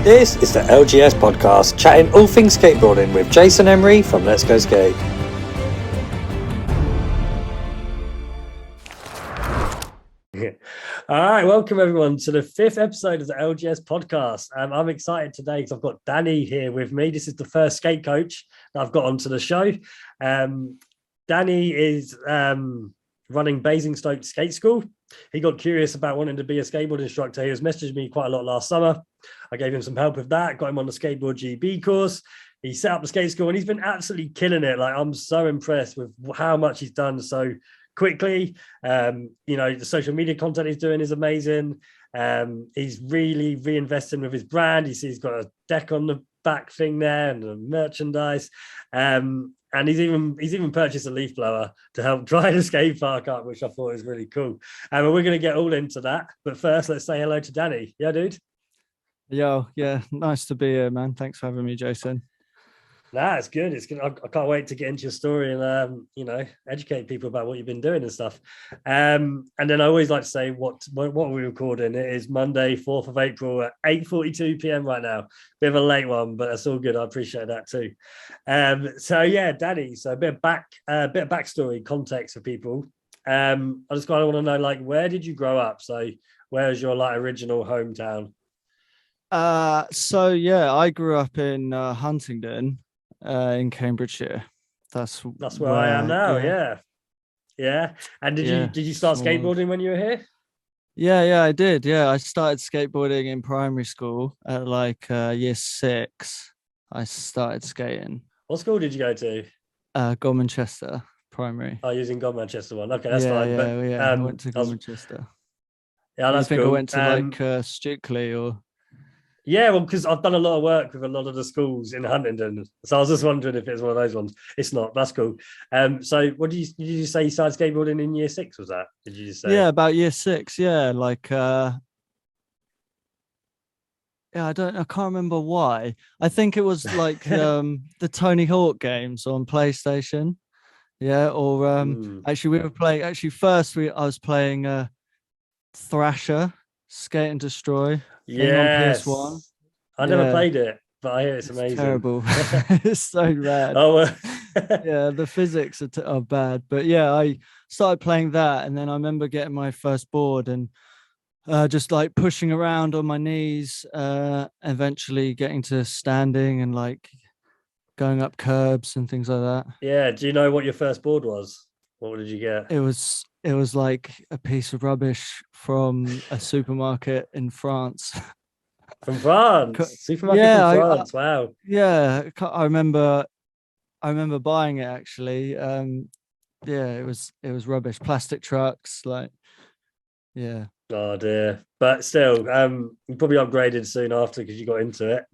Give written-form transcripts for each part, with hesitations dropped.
This is the LGS Podcast, chatting all things skateboarding with Jason Emery from Let's Go Skate. All right, welcome everyone to the 5th episode of the LGS Podcast. I'm excited today because I've got Danny here with me. This is the first skate coach that I've got onto the show. Danny is running Basingstoke Skate School. He got curious about wanting to be a skateboard instructor. He was messaging me quite a lot last summer. I gave him some help with that, got him on the skateboard GB course. He set up the skate school and he's been absolutely killing it. Like, I'm so impressed with how much he's done so quickly. The social media content he's doing is amazing. He's really reinvesting with his brand. He's got a deck on the back thing there and the merchandise. And he's even purchased a leaf blower to help dry the skate park up, which I thought was really cool. And we're going to get all into that. But first, let's say hello to Danny. Yeah, dude? Yo, yeah, nice to be here, man. Thanks for having me, Jason. Nah, it's good. It's good. I can't wait to get into your story and educate people about what you've been doing and stuff. And then I always like to say what we're recording. It is Monday, 4th of April at 8:42 p.m. right now. Bit of a late one, but that's all good. I appreciate that too. So yeah, Danny. So a bit of backstory, context for people. I just kind of want to know, like, where did you grow up? So where is your original hometown? So yeah, I grew up in Huntingdon. In Cambridgeshire. That's where I am now. Yeah. And did you start skateboarding when you were here? Yeah, I did. Yeah, I started skateboarding in primary school at year 6. I started skating. What school did you go to? Godmanchester Primary. Oh, using Godmanchester one. Okay, that's fine. Yeah, I went to Godmanchester. Yeah, that's cool. I went to Stukely or. Yeah, well, because I've done a lot of work with a lot of the schools in Huntingdon, so I was just wondering if it's one of those ones. It's not. That's cool. So, did you say you started skateboarding in year 6? Was that? Did you just say? Yeah, about year 6. Yeah, I can't remember why. I think it was the Tony Hawk games on PlayStation. Yeah, or actually we were playing. Actually, first I was playing Thrasher, Skate and Destroy. Yes. On PS1. I never played it, but I hear it's amazing. Terrible. It's so bad. Yeah, the physics are bad. But yeah, I started playing that, and then I remember getting my first board and just pushing around on my knees, eventually getting to standing and going up curbs and things like that. Yeah. Do you know what your first board was? What did you get? It was like a piece of rubbish from a supermarket in France. From France? Supermarket from France. Wow. Yeah, I remember buying it actually. It was rubbish. Plastic trucks, yeah. Oh dear. But still, you probably upgraded soon after because you got into it.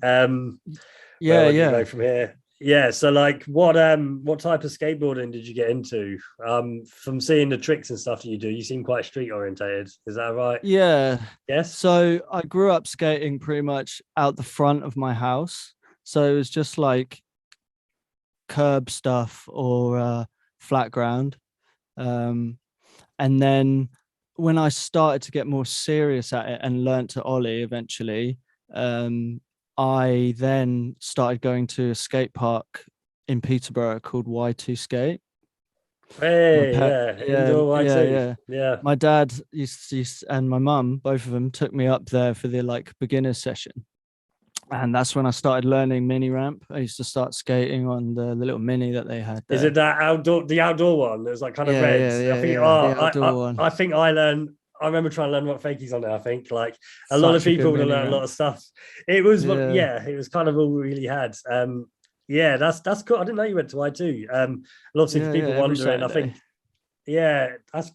Yeah. Go from here. Yeah, so what type of skateboarding did you get into? From seeing the tricks and stuff that you do, you seem quite street orientated. Is that right? Yeah. Yes. So I grew up skating pretty much out the front of my house. So it was just curb stuff or flat ground. And then when I started to get more serious at it and learnt to ollie eventually, I then started going to a skate park in Peterborough called Y2 Skate. Indoor Y2. Yeah. My dad used and my mum, both of them, took me up there for the beginner session, and that's when I started learning mini ramp. I used to start skating on the little mini that they had there. Is it that outdoor one? It was kind of red. I think I remember trying to learn what fakies on there. I think a lot of people would learn a lot of stuff. It was it was kind of all we really had. That's cool. I didn't know you went to Y2. Obviously for people wondering, I think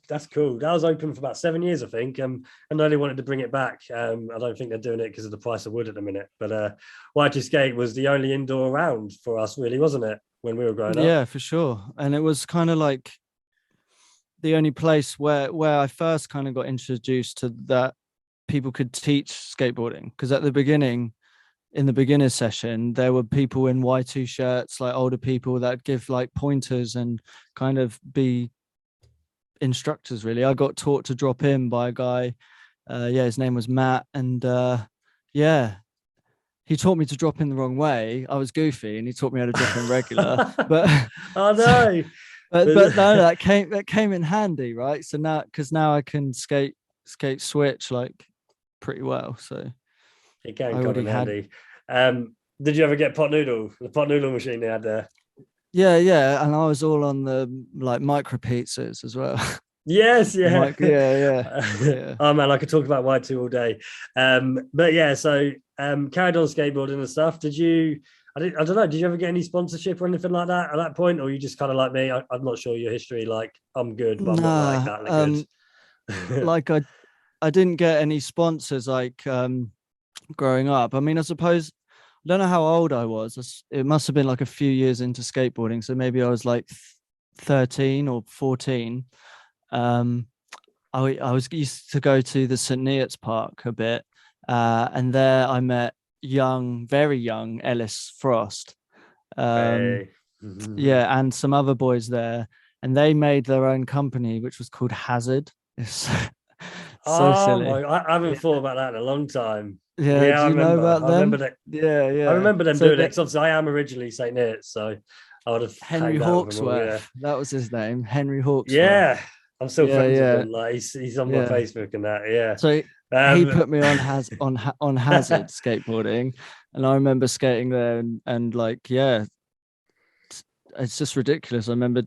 that's cool. That was open for about 7 years, I think. I know they wanted to bring it back. I don't think they're doing it because of the price of wood at the minute. But Y2 Skate was the only indoor around for us, really, wasn't it, when we were growing up? Yeah, for sure. And it was kind of the only place where I first kind of got introduced to that people could teach skateboarding, because at the beginning, in the beginner session, there were people in Y2 shirts, older people that give pointers and kind of be instructors, really. I got taught to drop in by a guy, his name was Matt, and he taught me to drop in the wrong way. I was goofy, and he taught me how to drop in regular. But oh no. but no, that came in handy, right? So now I can skate switch like pretty well. So it can I come in already had. handy. Did you ever get the pot noodle machine they had there? Yeah, and I was all on the like micro pizzas as well. Yes, yeah. Yeah. Oh man, I could talk about Y2 all day. But yeah, so carried on skateboarding and stuff. I don't know, did you ever get any sponsorship or anything like that at that point? Or you just kind of like me? I'm not sure your history, like I'm good, but I'm not like Nah, that good. like I didn't get any sponsors like growing up. I mean, I suppose I don't know how old I was. It must have been like a few years into skateboarding, so maybe I was like 13 or 14. um I was used to go to the St. Neots Park a bit, and there I met very young Ellis Frost. Hey. Yeah, and some other boys there, and they made their own company, which was called Hazard. It's so Oh silly. my! I haven't Yeah, thought about that in a long time. yeah. Yeah, Do you know about I remember them? that. Yeah, I yeah. remember them So doing it that because obviously I am originally St. Neots, so I would have Henry hanged out with them all. Yeah, Hawksworth, that was his name, Henry Hawksworth. yeah. I'm still Yeah, friends with yeah, him. Like he's on my yeah. Facebook and that. Yeah. So he Um, put me on Hazard skateboarding, and I remember skating there, and like, yeah, it's just ridiculous. I remember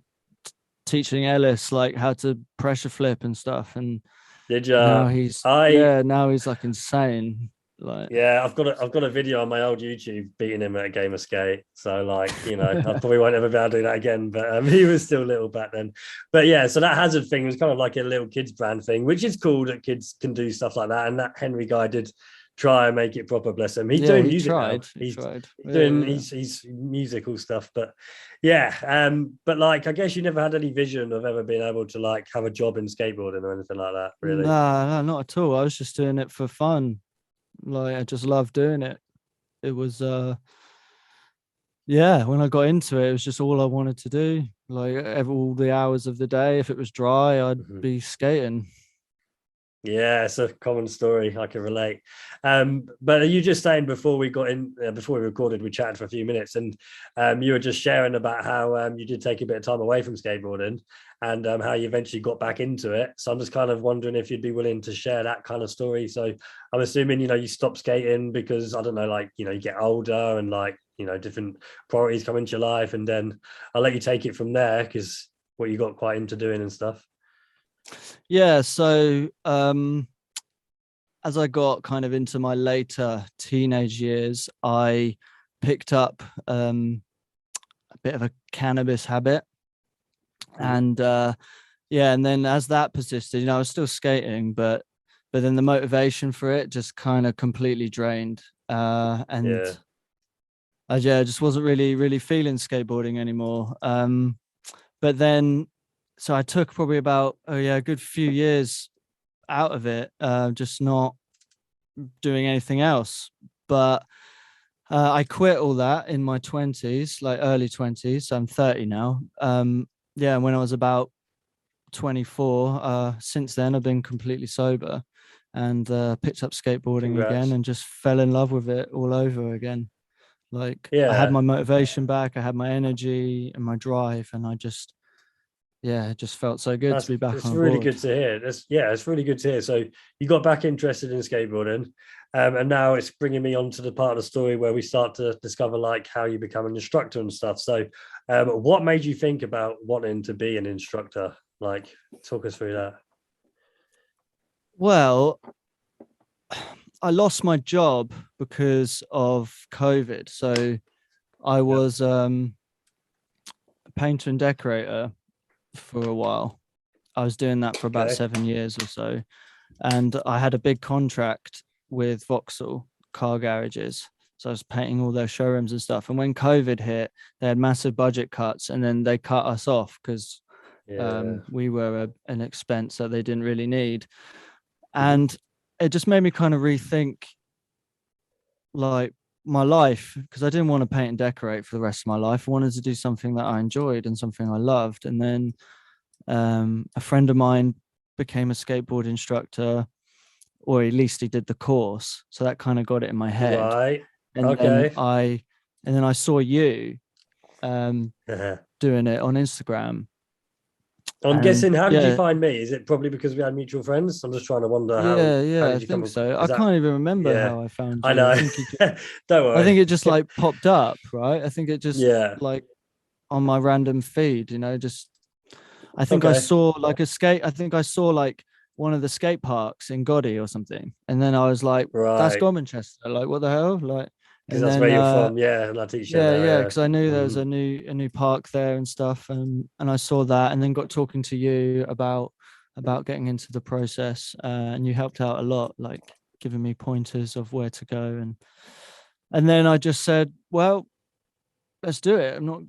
teaching Ellis like how to pressure flip and stuff, and did you? now he's like insane. Like, Yeah, I've got a video on my old YouTube beating him at a game of skate. So like, I probably won't ever be able to do that again. But he was still little back then. But yeah, so that Hazard thing was kind of like a little kids brand thing, which is cool that kids can do stuff like that. And that Henry guy did try and make it proper. Bless him. He's yeah, doing he music now. tried. He He's tried. doing Yeah. he's musical stuff. But yeah, but like I guess you never had any vision of ever being able to like have a job in skateboarding or anything like that, really. Nah, not at all. I was just doing it for fun. Like, I just loved doing it. It was yeah, when I got into it, it was just all I wanted to do. Like, all the hours of the day, if it was dry, I'd be skating. Yeah, it's a common story. I can relate. But are you just saying before we got in, before we recorded, we chatted for a few minutes, and you were just sharing about how you did take a bit of time away from skateboarding, and how you eventually got back into it. So I'm just kind of wondering if you'd be willing to share that kind of story. So I'm assuming you stopped skating because I don't know, like you get older and like different priorities come into your life, and then I'll let you take it from there because what you got quite into doing and stuff. Yeah, so as I got kind of into my later teenage years, I picked up a bit of a cannabis habit. And yeah, and then as that persisted, I was still skating, but then the motivation for it just kind of completely drained. And Yeah. I just wasn't really feeling skateboarding anymore. But then, so I took probably about a good few years out of it, just not doing anything else. But I quit all that in my 20s, like early 20s. So I'm 30 now. Yeah, when I was about 24, since then I've been completely sober, and picked up skateboarding Congrats. again and just fell in love with it all over again. Like, I had Yeah. my motivation back, I had my energy and my drive, and it just felt so good to be back It's on really board. good to hear. It's really good to hear. So you got back interested in skateboarding, and now it's bringing me on to the part of the story where we start to discover like how you become an instructor and stuff. So, what made you think about wanting to be an instructor? Like, talk us through that. Well, I lost my job because of COVID. So I was a painter and decorator for a while. I was doing that for about 7 years or so. And I had a big contract with Vauxhall car garages. So I was painting all their showrooms and stuff. And when COVID hit, they had massive budget cuts, and then they cut us off because we were an expense that they didn't really need. And it just made me kind of rethink like my life, because I didn't want to paint and decorate for the rest of my life. I wanted to do something that I enjoyed and something I loved. And then a friend of mine became a skateboard instructor, or at least he did the course. So that kind of got it in my head. Right. and Okay. then I saw you doing it on Instagram. I'm And guessing, how did you yeah, find me? Is it probably because we had mutual friends? I'm just trying to wonder how I did you come think across? so. I Is that, can't even remember yeah, how I found I you. know. Don't I think worry. it just like popped up, right? I think it just Yeah. like on my random feed, just I think I Okay. saw like I think I saw like one of the skate parks in Gotti or something. And then I was like, that's Right. Gormanchester. Like, what the hell? Like, Because and that's then where you're from. Yeah. And I teach there now. yeah, Yeah. because I knew there was Mhm. a new park there and stuff, and I saw that, and then got talking to you about getting into the process, and you helped out a lot, like giving me pointers of where to go, and then I just said, well, let's do it. I'm not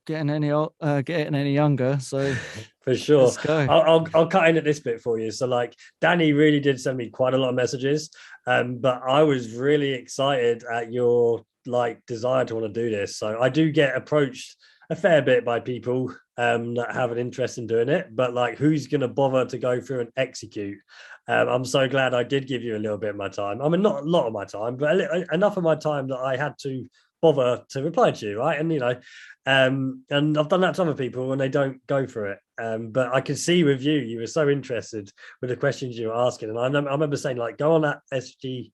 getting any younger, so For sure. let's go. I'll cut in at this bit for you. So like Danny really did send me quite a lot of messages. But I was really excited at your like desire to want to do this. So I do get approached a fair bit by people that have an interest in doing it, but like who's gonna bother to go through and execute? I'm so glad I did give you a little bit of my time. I mean, not a lot of my time, but enough of my time that I had to bother to reply to you, right? And and I've done that to other people and they don't go for it. But I could see with you, you were so interested with the questions you were asking. And I remember saying, like, go on that SG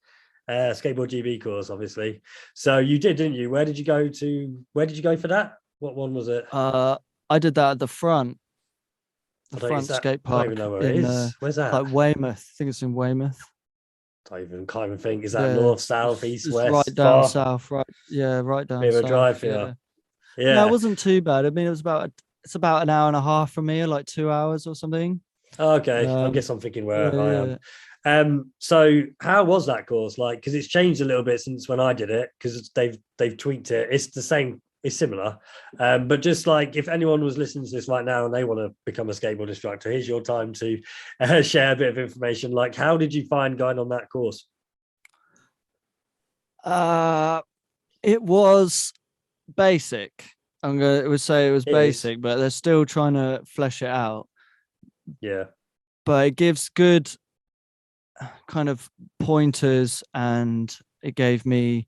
skateboard GB course, obviously. So you did, didn't you? Where did you go to? Where did you go for that? What one was it? I did that at the I don't, is front that, skate I don't even park know where it in is. Where's that? like Weymouth. I think it's in Weymouth. Can't even think. Is that Yeah, north, south, east, it's right west, down far? south, right? Yeah, right Bit down of a drive south. for you. Yeah. No, it Yeah. wasn't too bad. I mean, it's about an hour and a half from here, like 2 hours or something. Okay, I Um, guess I'm thinking yeah, where I am. yeah. So how was that course like? Because it's changed a little bit since when I did it. Because they've tweaked it. It's the same. It's similar, but just like if anyone was listening to this right now and they want to become a skateboard instructor, here's your time to share a bit of information. Like, how did you find going on that course? Uh, it was basic. Would say it was It is, basic, but they're still trying to flesh it out. yeah, But it gives good kind of pointers, and it gave me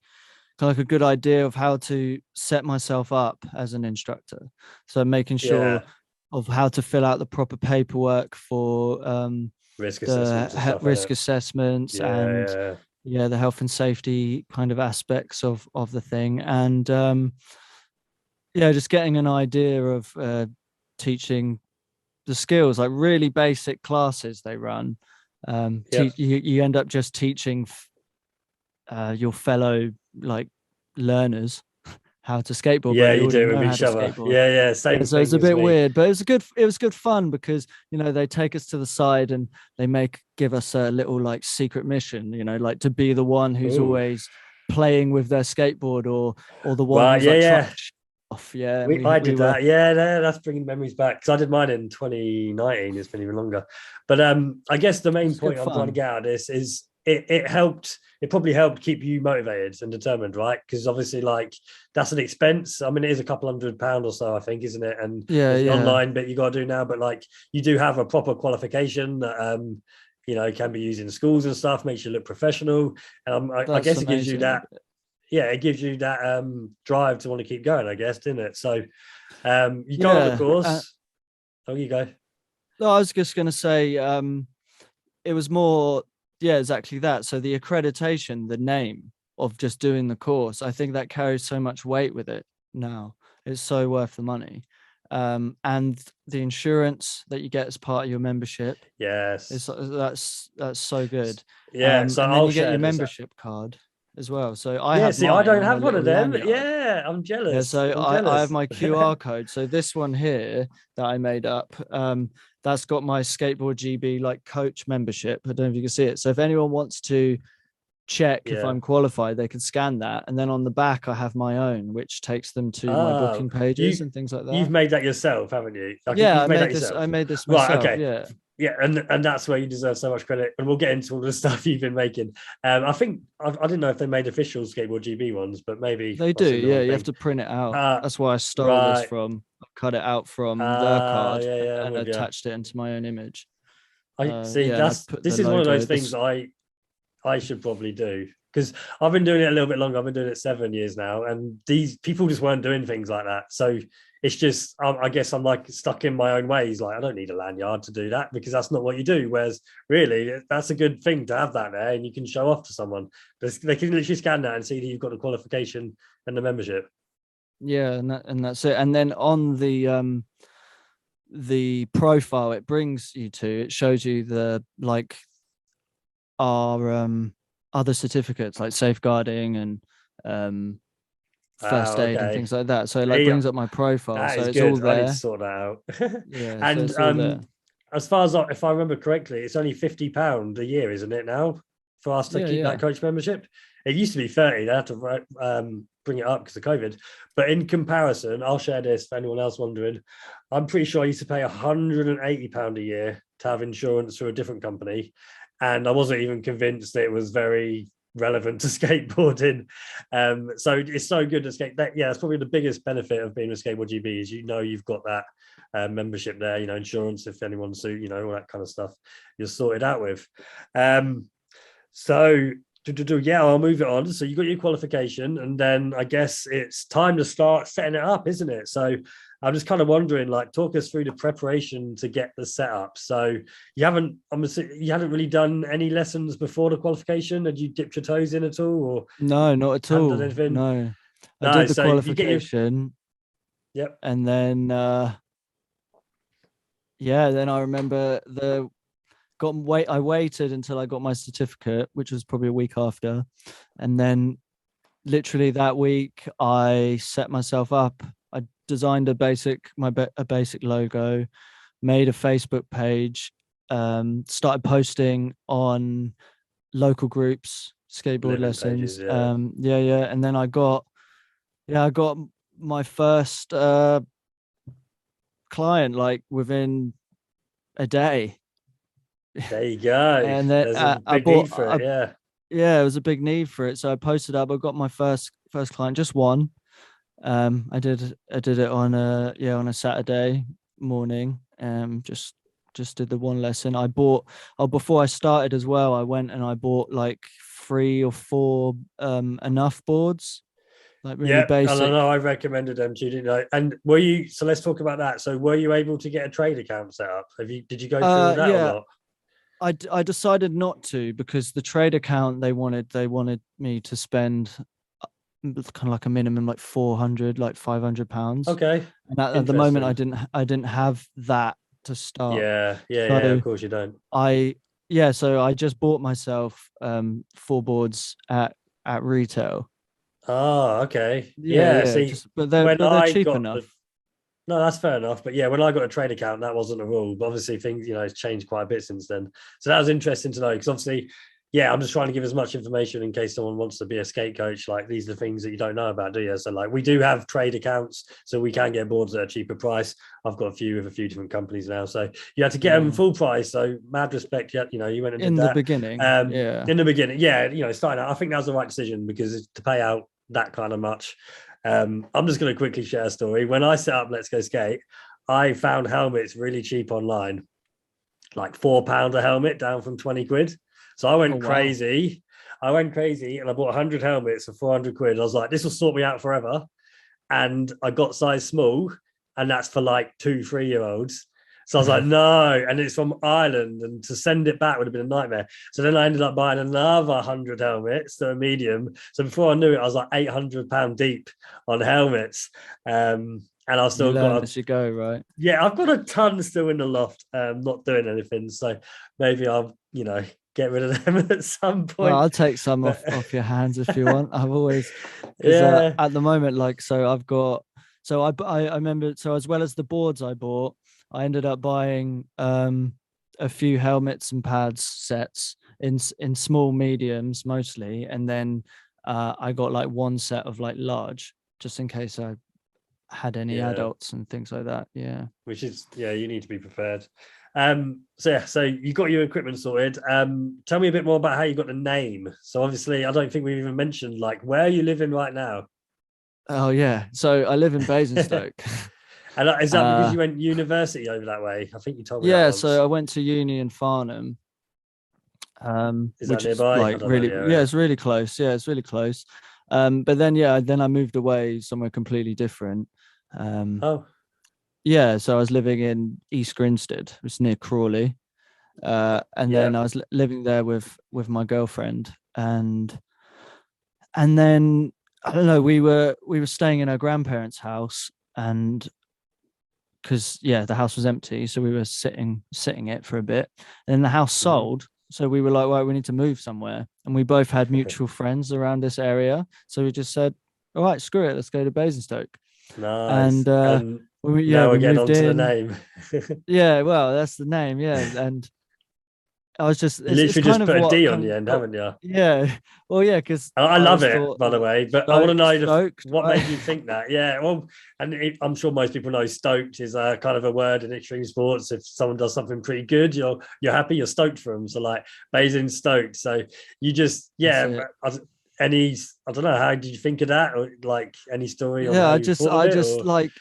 kind of like a good idea of how to set myself up as an instructor. So making sure yeah, of how to fill out the proper paperwork for risk assessments and stuff in risk it. assessments, and Yeah, yeah, the health and safety kind of aspects of the thing, and yeah, just getting an idea of teaching the skills, like really basic classes they run. yeah, You end up just teaching your fellow like learners how to skateboard, but yeah. they You already do it know with how each to other. skateboard. Yeah, yeah. Yeah, Same so it's thing a as bit me. weird, but it was good fun because they take us to the side and they give us a little like secret mission, like to be the one who's Ooh, always playing with their skateboard, or the one right. who's Yeah, like trying yeah. to off. Yeah, and I we did were that. Yeah, that's bringing memories back because I did mine in 2019. It's been even longer. But I guess the main it's good point I'm trying to fun. get out of this is it helped. It probably helped keep you motivated and determined, right? Because obviously, like that's an expense. I mean, it is a couple £100 or so, I think, isn't it? And Yeah, there's the yeah, online bit you got to do now, but like you do have a proper qualification that can be used in schools and stuff. Makes you look professional. I that's guess it gives you amazing. that. Yeah, it gives you that drive to want to keep going, I guess, didn't it? So you go on the Yeah, course. Oh, you go. no, I was just going to say, it was more, yeah, exactly that. So the accreditation, the name of just doing the course, I think that carries so much weight with it now. It's so worth the money. And the insurance that you get as part of your membership is Yes. that's so good. Yeah. So And then I'll you get your share this. membership card as well. So I Yeah. have See, I mine don't on a have one little of them. lanyard. Yeah, I'm Yeah, jealous. so I'm I have jealous. my QR code. So this one here that I made up, that's got my skateboard GB like coach membership. I don't know if you can see it. So if anyone wants to check if Yeah. I'm qualified, they can scan that. And then on the back, I have my own, which takes them to my Oh, booking pages you and things like you've that. made that yourself, haven't you? Like Yeah, you've made that I yourself. made this Right. myself. Okay. Yeah. Yeah, and that's where you deserve so much credit. And we'll get into all the stuff you've been making. I think I didn't know if they made official skateboard GB ones, but maybe They I've do. seen the Yeah. wrong You have thing. to print it out. Uh That's why I stole this right. from, I cut it out from their card Yeah, yeah, I'm and with you. attached it into my own image. I see. Yeah. And I put the This is one of those logo. things I should probably do. because I've been doing it a little bit longer. I've been doing it 7 years now, and these people just weren't doing things like that. So it's just, I guess I'm like stuck in my own ways. Like I don't need a lanyard to do that because that's not what you do. Whereas really, that's a good thing to have that there, and you can show off to someone. They can literally scan that and see that you've got the qualification and the membership. Yeah, and that's it. And then on the profile it brings you to, it shows you the like our other certificates like safeguarding and first aid and things like that. So it like brings up my profile. So it's good. all there. I need to sort that out. Yeah, and so it's all there. As far as if I remember correctly, it's only £50 a year, isn't it now, for us to keep that coach membership? It used to be 30. They had to bring it up because of COVID. But in comparison, I'll share this for anyone else wondering. I'm pretty sure I used to pay £180 a year to have insurance through a different company, and I wasn't even convinced that it was very relevant to skateboarding. So it's so good to skate. That's probably the biggest benefit of being a skateboard GB is you've got that membership there. Insurance if anyone's sued, all that kind of stuff you're sorted out with. I'll move it on. So you got your qualification, and then I guess it's time to start setting it up, isn't it? So I'm just kind of wondering, like, talk us through the preparation to get the setup. So you hadn't really done any lessons before the qualification. Had you dipped your toes in at all, or no, not at all? No, I did the qualification. Yep, and then then I remember I waited until I got my certificate, which was probably a week after, and then literally that week I set myself up. I designed a basic logo, made a Facebook page, started posting on local groups, skateboard lessons. Pages, yeah. And then I got my first client like within a day. There you go. And then there's a big need for it. It was a big need for it. So I posted up. I got my first client, just one. I did it on a Saturday morning. Just did the one lesson. Before I started as well, I went and I bought like 3 or 4 enough boards, like really basic. I know I recommended them to you, didn't I? And so let's talk about that. So were you able to get a trade account set up? Did you go through all that or not? I decided not to, because the trade account they wanted me to spend kind of like a minimum like 400, like £500. Okay. And at the moment I didn't have that to start. Yeah, of course you don't. So I just bought myself 4 boards at retail. Oh, okay. But they're cheap enough. No, that's fair enough. But yeah, when I got a trade account, that wasn't a rule. But obviously things, it's changed quite a bit since then. So that was interesting to know, because obviously, I'm just trying to give as much information in case someone wants to be a skate coach. Like, these are the things that you don't know about, do you? So like, we do have trade accounts, so we can get boards at a cheaper price. I've got a few with a few different companies now. So you had to get them full price. So mad respect. You went and did in that. The beginning. In the beginning. Starting out, I think that was the right decision, because to pay out that kind of much. I'm just going to quickly share a story. When I set up Let's Go Skate, I found helmets really cheap online, like £4 a helmet, down from 20 quid. So I went crazy. I went crazy and I bought 100 helmets for 400 quid. I was like, this will sort me out forever. And I got size small, and that's for like 2-3-year-olds. So I was like, no, and it's from Ireland, and to send it back would have been a nightmare. So then I ended up buying another 100 helmets, so a medium. So before I knew it, I was like £800 deep on helmets. And I've still got as you go, right? Yeah, I've got a ton still in the loft, not doing anything. So maybe I'll, get rid of them at some point. Well, I'll take some off your hands if you want. I've always, at the moment, like, so I've got, so I remember, so as well as the boards I bought, I ended up buying a few helmets and pads sets in small mediums mostly, and then I got like one set of like large, just in case I had any adults and things like that. Yeah, which is you need to be prepared. So you got your equipment sorted. Tell me a bit more about how you got the name. So obviously, I don't think we've even mentioned like where you living right now. Oh yeah, so I live in Basingstoke. And is that because you went university over that way? I think you told me. Yeah, so I went to uni in Farnham. Is that which is nearby? I like don't know really, the yeah, area. it's really close. Yeah, it's really close. But then, then I moved away somewhere completely different. Um, Oh, yeah, so I was living in East Grinstead, which is near Crawley. And yeah. then I was living there with my girlfriend, and then I don't know, we were staying in her grandparents' house, and because the house was empty, so we were sitting it for a bit, and then the house Mhm. sold, so we were like, right, we need to move somewhere, and we both had mutual friends around this area, so we just said, all right, screw it, let's go to Basingstoke. Nice. And And we now we're getting moved on to the in. name. Yeah, well, that's the name. Yeah, and I was just, You it's literally kind just of put a what D on kind the of end, got, haven't you? yeah. Well, yeah, because I I love always it, thought, by the way, but I want to know stoked, what right? made you think that. Yeah, well, and I'm sure most people know stoked is a kind of a word in extreme sports. If someone does something pretty good, you're happy, you're stoked for them. So like Basin stoked. So you just That's it. any I don't know, how did you think of that, or like any story on Yeah, how you thought of I it, just or like,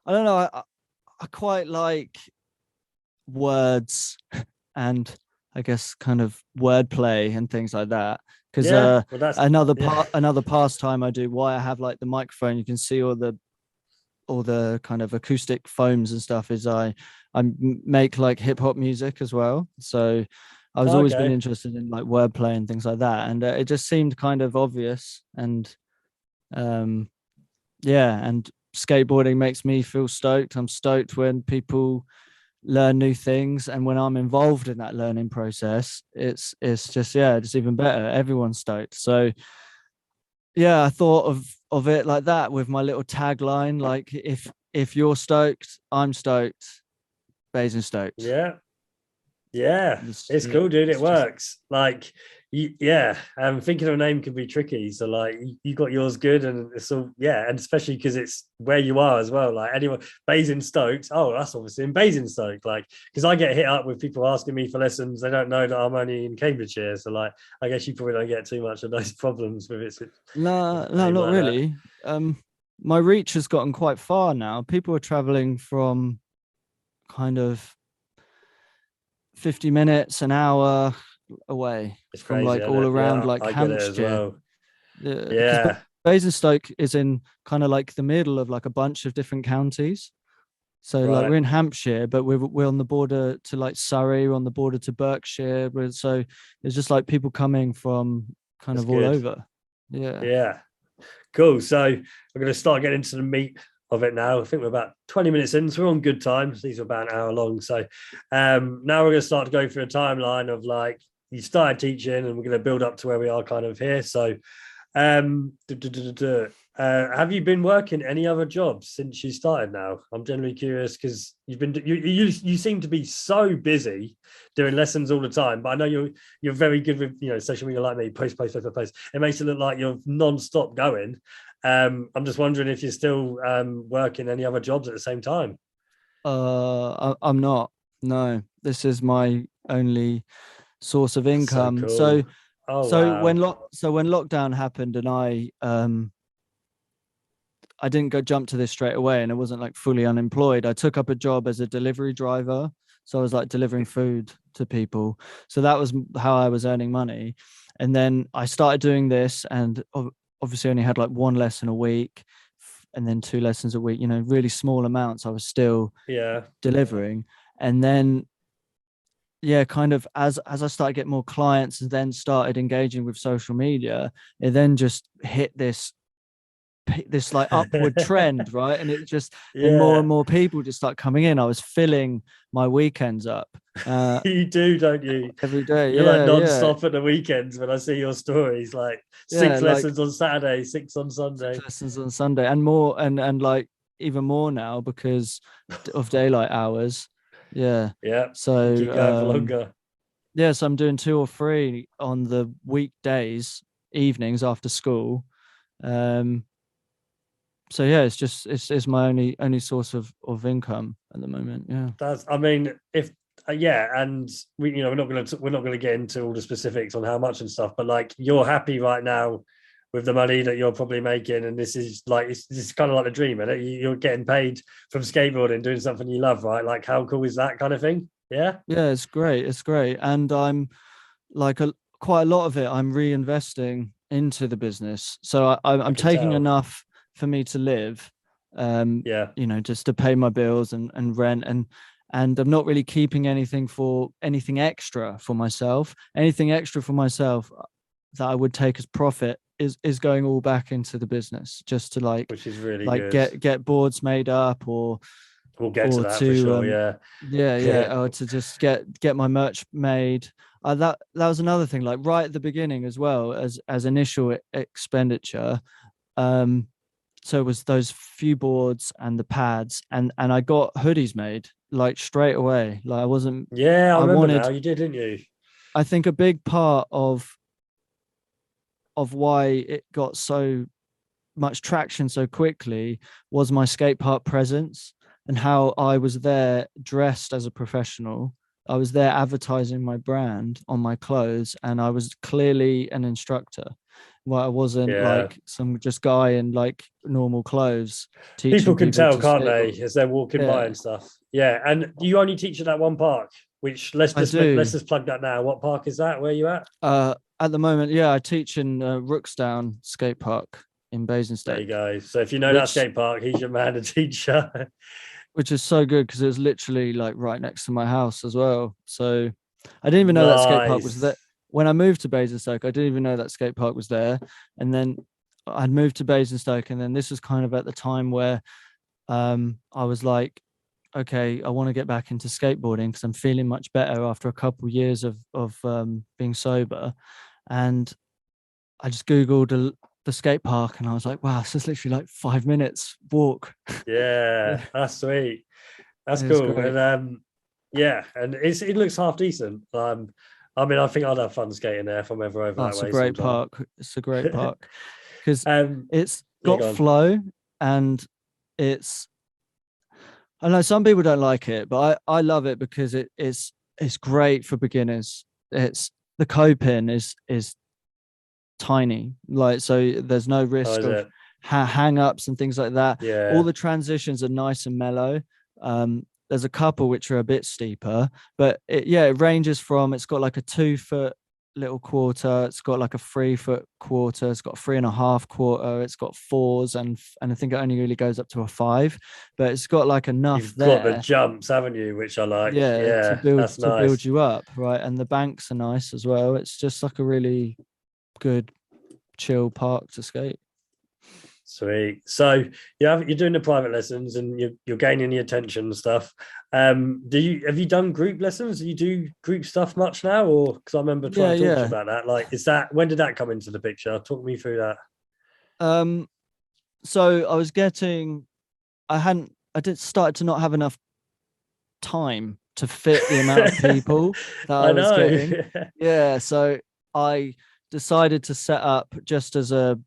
I don't know, I quite like words and I guess kind of wordplay and things like that. Because yeah, well that's yeah. another pastime I do, why I have like the microphone, you can see all the kind of acoustic foams and stuff, is make like hip hop music as well. So I was always been Okay. interested in like wordplay and things like that, and it just seemed kind of obvious. And um, and skateboarding makes me feel stoked. I'm stoked when people learn new things, and when I'm involved in that learning process, it's just it's even better. Everyone's stoked. So I thought of it like that with my little tagline, like if you're stoked, I'm stoked, Basin stoked. Yeah. Yeah, it's cool, dude. It It's just works. Like, yeah. Thinking of a name can be tricky. So, like, you got yours good, and it's all yeah, and especially because it's where you are as well. Like, anyone Basingstoke. Oh, that's obviously in Basingstoke. Like, because I get hit up with people asking me for lessons. They don't know that I'm only in Cambridgeshire. So, like, I guess you probably don't get too much of those problems with it. no, A no, name not like that. really. My reach has gotten quite far now. People are traveling from kind of 50 minutes, an hour away It's from crazy, like isn't all it? around Yeah, like I get it as Hampshire. well. Because Yeah, Basingstoke is in kind of like the middle of like a bunch of different counties. So like right. we're in Hampshire, but we're on the border to like Surrey, we're on the border to Berkshire. So it's just like people coming from kind That's of all good. over. Yeah. Yeah. Cool. So we're going to start getting into the meat of it now. I think we're about 20 minutes in, so we're on good times. These are about an hour long. So now we're going to start to go through a timeline of like you started teaching, and we're going to build up to where we are kind of here. So have you been working any other jobs since you started now? I'm generally curious because you seem to be so busy doing lessons all the time, but I know you're very good with social media like me, post. It makes it look like you're non-stop going. I'm just wondering if you're still working any other jobs at the same time. I'm not. No, this is my only source of That's so income. So cool. Oh wow. when lockdown happened and I didn't go jump to this straight away and I wasn't like fully unemployed. I took up a job as a delivery driver. So I was like delivering food to people. So that was how I was earning money. And then I started doing this and obviously only had like one lesson a week and then two lessons a week, really small amounts. I was still Yeah. delivering. And then kind of as I started getting more clients and then started engaging with social media, it then just hit this like upward trend, right? And it just then more and Yeah. more people just start coming in. I was filling my weekends up You do, don't you? every day. You're like Yeah. non-stop at the weekends when I see your stories, like Yeah, six like lessons on Saturday, six on 6 Sunday. lessons on Sunday and more, and like even more now because of daylight hours. Yeah. Yeah, you keep So going for longer. so I'm doing 2 or 3 on the weekdays, evenings after school. Um so it's my only source of income at the moment. Yeah. That's, I mean, if yeah, and we're not gonna get into all the specifics on how much and stuff, but like you're happy right now with the money that you're probably making, and this is like this is kind of like the dream, isn't it? You're getting paid from skateboarding, doing something you love, right? Like how cool is that kind of thing? Yeah. Yeah, it's great. And like quite a lot of it I'm reinvesting into the business. So I I'm can taking tell. enough for me to live, Yeah. just to pay my bills and rent, and I'm not really keeping anything extra for myself. Anything extra for myself that I would take as profit is going all back into the business, just to Which is really like good. get boards made up, We'll get to or that for to sure. Yeah. or to just get my merch made. That was another thing, like right at the beginning as well, as initial expenditure. um so it was those few boards and the pads, and I got hoodies made like straight away. Like Yeah, I I remember now. wanted, You did, didn't you? I think a big part of why it got so much traction so quickly was my skate park presence, and how I was there dressed as a professional. I was there advertising my brand on my clothes, and I was clearly an instructor. Well, I wasn't Yeah. like some just guy in like normal clothes People teaching can people tell, to can't they, skateboard. as they're walking by Yeah, and stuff. Yeah. And you only teach at that one park, which I let's do. just plug that now. What park is that? Where you at? At the moment, yeah, I teach in Rooksdown Skate Park in There you Basingstoke, go. So if you know that which skate park, he's your man to teacher. which is so good because it was literally like right next to my house as well. So I didn't even know that skate park was there. Nice. When I moved to Basingstoke, I didn't even know that skate park was there. And then I'd moved to Basingstoke, and then this was kind of at the time where I was like, okay, I want to get back into skateboarding because I'm feeling much better after a couple of years of being sober. And I just googled the skate park, and I was like, wow, this is literally like 5 minutes walk. Yeah, that's sweet. That's It was cool. great. And yeah, and it looks half decent. I mean, I think I'd have fun skating there if I'm ever over Oh, that it's a way great sometime. park. It's a great park because um, it's yeah, got go on. flow, and it's, I know some people don't like it, but I love it because it's great for beginners. It's the coping is tiny, like, so there's no Oh, risk is of it? hang ups and things like that. All Yeah. the transitions are nice and mellow. There's a couple which are a bit steeper, but it ranges from, it's got like a 2 foot little quarter, it's got like a 3 foot quarter, it's got 3.5 quarter, it's got fours, and I think it only really goes up to a five, but it's got like enough You've got the there, jumps, haven't you? Which I like. yeah, Yeah, that's to build nice. you up, right? And the banks are nice as well. It's just like a really good chill park to skate. Sweet. So you're doing the private lessons and you're gaining the attention and stuff. Do you have you done group lessons? Do you do group stuff much now, or because I remember trying Yeah, to talk to you yeah. about that? Like, is that when did that come into the picture? Talk me through that. Um, so I was getting, I did started to not have enough time to fit the amount of people that I I was know. getting. Yeah, so I decided to set up, just as a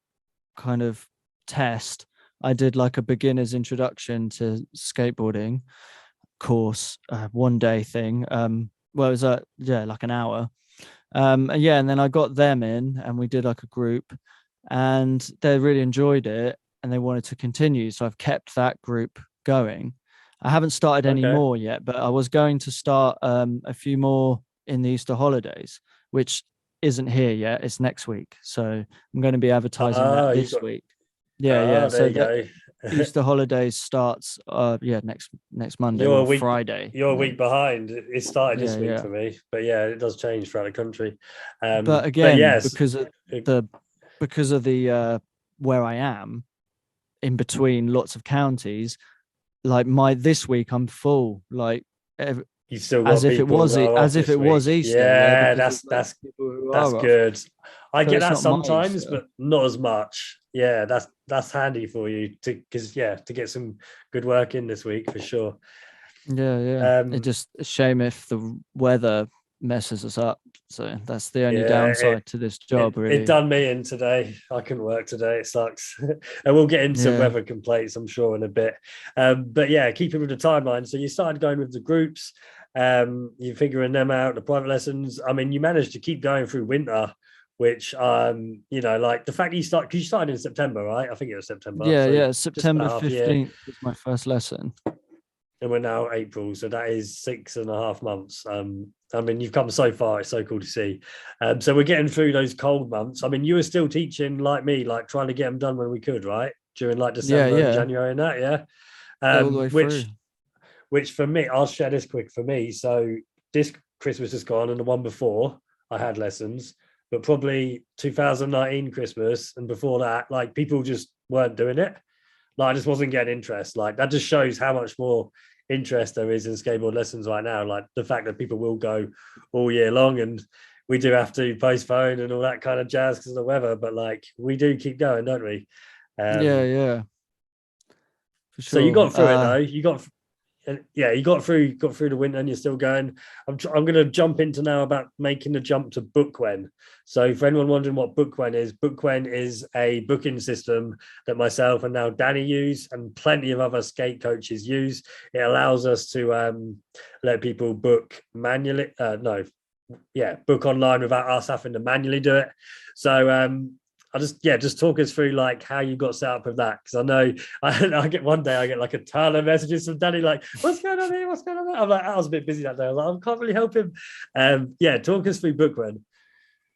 kind of test. I did like a beginner's introduction to skateboarding course, 1 day thing. Well, it was like an hour. And yeah, and then I got them in, and we did like a group, and they really enjoyed it, and they wanted to continue. So I've kept that group going. I haven't started any Okay. more yet, but I was going to start a few more in the Easter holidays, which isn't here yet. It's next week. So I'm going to be advertising that You've this got. week. Yeah, yeah. There So you that go. Easter holidays starts next Monday, You're a well, week. Friday. You're a And week then behind. It started yeah, this week yeah. for me, but yeah, it does change throughout the country. But But again, yes, because of the where I am in between lots of counties, like my this week I'm full, like you've still as got if it people was that are off as if this it was week. Easter, yeah, Yeah, because there's loads of people who that's are off. good. I So get it's that not my sometimes, Easter. but not as much. Yeah, that's handy for you to get some good work in this week for sure. Yeah, yeah. It Um, just a shame if the weather messes us up. So that's the only yeah, downside to this job, it really. done me in today. I couldn't work today. It sucks. And we'll get into Yeah. weather complaints, I'm sure, in a bit. But yeah, keeping with the timeline. So you started going with the groups. You're figuring them out, the private lessons. I mean, you managed to keep going through winter, which like the fact that because you started in September, right? I think it was September. Yeah, So yeah. just September about half a year. 15th was my first lesson. and we're now April, so that is 6.5 months. I mean, you've come so far. It's so cool to see. So we're getting through those cold months. I mean, you were still teaching like me, like trying to get them done when we could, right? During like Yeah, December and yeah, January and that, yeah. yeah, all the way through. Which for me, I'll share this quick for me. So this Christmas is gone, and the one before I had lessons, but probably 2019 Christmas and before that, like people just weren't doing it. Like I just wasn't getting interest. Like that just shows how much more interest there is in skateboard lessons right now. Like the fact that people will go all year long, and we do have to postpone and all that kind of jazz because of the weather, but like we do keep going, don't we? Yeah, yeah, for So you sure. got through it though. You got through the winter, and you're still going. I'm going to jump into now about making the jump to Bookwen. So for anyone wondering what Bookwen is a booking system that myself and now Danny use, and plenty of other skate coaches use. It allows us to let people book manually. Book online without us having to manually do it. So I just talk us through like how you got set up with that, because I know I get like a ton of messages from Danny like, what's going on here, what's going on there? I'm like, I was a bit busy that day. I was like, I can't really help him. Talk us through Bookrun.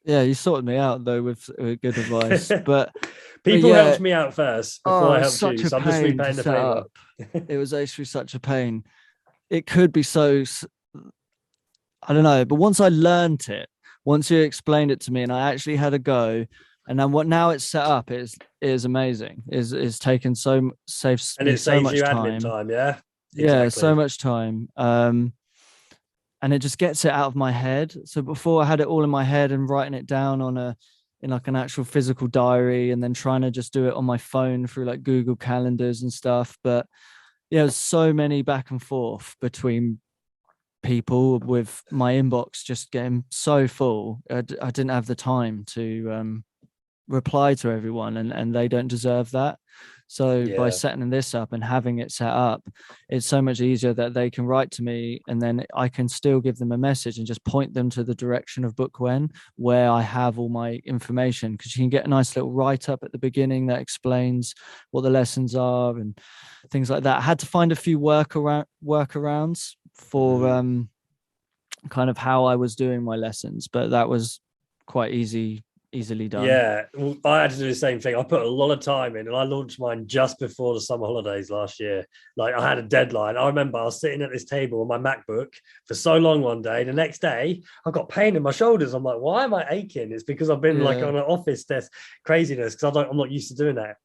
Yeah, you sorted me out though with good advice, but People yeah, helped me out first before I helped you, so I'm just repaying the favor. It was actually such a pain. It could be so, I don't know, but once you explained it to me, and I actually had a go. And then now it's set up is amazing. Is taken saves and me it so saves much you time. admin time, yeah. Yeah, so much time. And it just gets it out of my head. So before I had it all in my head and writing it down in like an actual physical diary, and then trying to just do it on my phone through like Google Calendars and stuff. But yeah, there's so many back and forth between people, with my inbox just getting so full. I didn't have the time to reply to everyone, and they don't deserve that. So by setting this up and having it set up, it's so much easier that they can write to me, and then I can still give them a message and just point them to the direction of Bookwen, where I have all my information, because you can get a nice little write-up at the beginning that explains what the lessons are and things like that. I had to find a few workarounds for kind of how I was doing my lessons, but that was quite easily done. Yeah, well, I had to do the same thing. I put a lot of time in, and I launched mine just before the summer holidays last year. Like I had a deadline. I remember I was sitting at this table on my MacBook for so long one day. The next day, I got pain in my shoulders. I'm like, why am I aching? It's because I've been like on an office desk craziness, because I'm not used to doing that.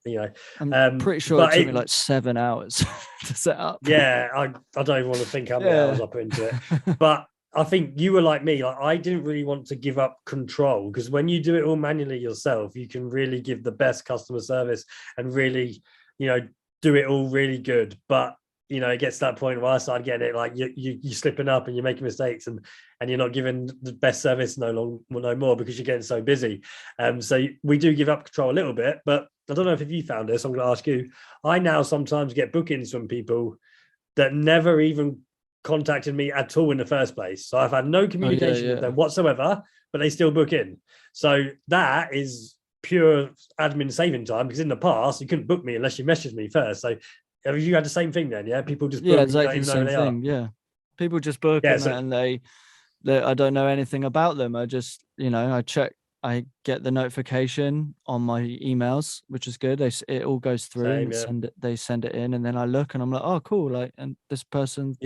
I'm pretty sure it took me like 7 hours to set up. Yeah, I don't even want to think how many hours I put into it, but I think you were like me. Like I didn't really want to give up control, because when you do it all manually yourself, you can really give the best customer service and really, do it all really good. But it gets to that point where I started getting it like you're slipping up and you're making mistakes, and you're not giving the best service no more because you're getting so busy. So we do give up control a little bit, but I don't know if you found this. I'm going to ask you. I now sometimes get bookings from people that never even contacted me at all in the first place. So I've had no communication with them whatsoever, but they still book in. So that is pure admin saving time, because in the past you couldn't book me unless you messaged me first. So have you had the same thing then? Yeah, people just book exactly the same thing. Yeah, people just book and they I don't know anything about them. I just I check. I get the notification on my emails, which is good. It all goes through. They send it in, and then I look, and I'm like, oh, cool. Like, and this person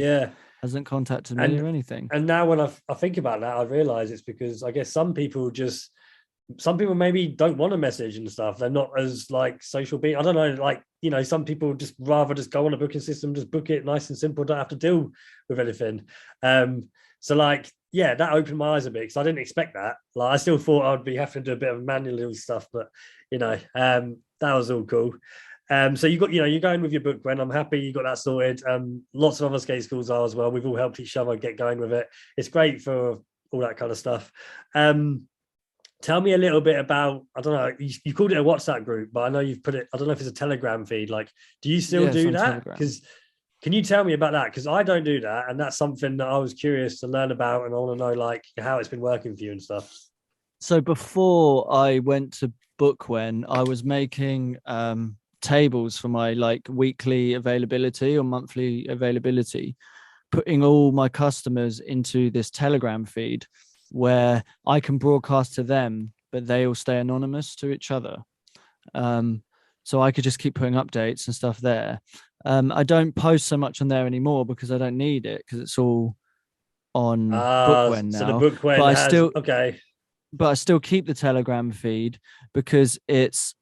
hasn't contacted me or anything. And now when I think about that, I realize it's because I guess some people maybe don't want to message and stuff. They're not as like social being. I don't know. Like, some people just rather just go on a booking system, just book it nice and simple. Don't have to deal with anything. So like, that opened my eyes a bit, because I didn't expect that. Like, I still thought I'd be having to do a bit of manual stuff, but that was all cool. So you got, you're going with your book, Gwen. I'm happy you got that sorted. Lots of other skate schools are as well. We've all helped each other get going with it. It's great for all that kind of stuff. Tell me a little bit about, I don't know, you called it a WhatsApp group, but I know you've put it, I don't know if it's a Telegram feed. Like, do you still do that? Because can you tell me about that? Because I don't do that. And that's something that I was curious to learn about. And I want to know like how it's been working for you and stuff. So before I went to Bookwen, I was making tables for my like weekly availability or monthly availability, putting all my customers into this Telegram feed where I can broadcast to them, but they all stay anonymous to each other. So I could just keep putting updates and stuff there. I don't post so much on there anymore because I don't need it, because it's all on Bookwen now. So the Bookwen but I still keep the Telegram feed because it's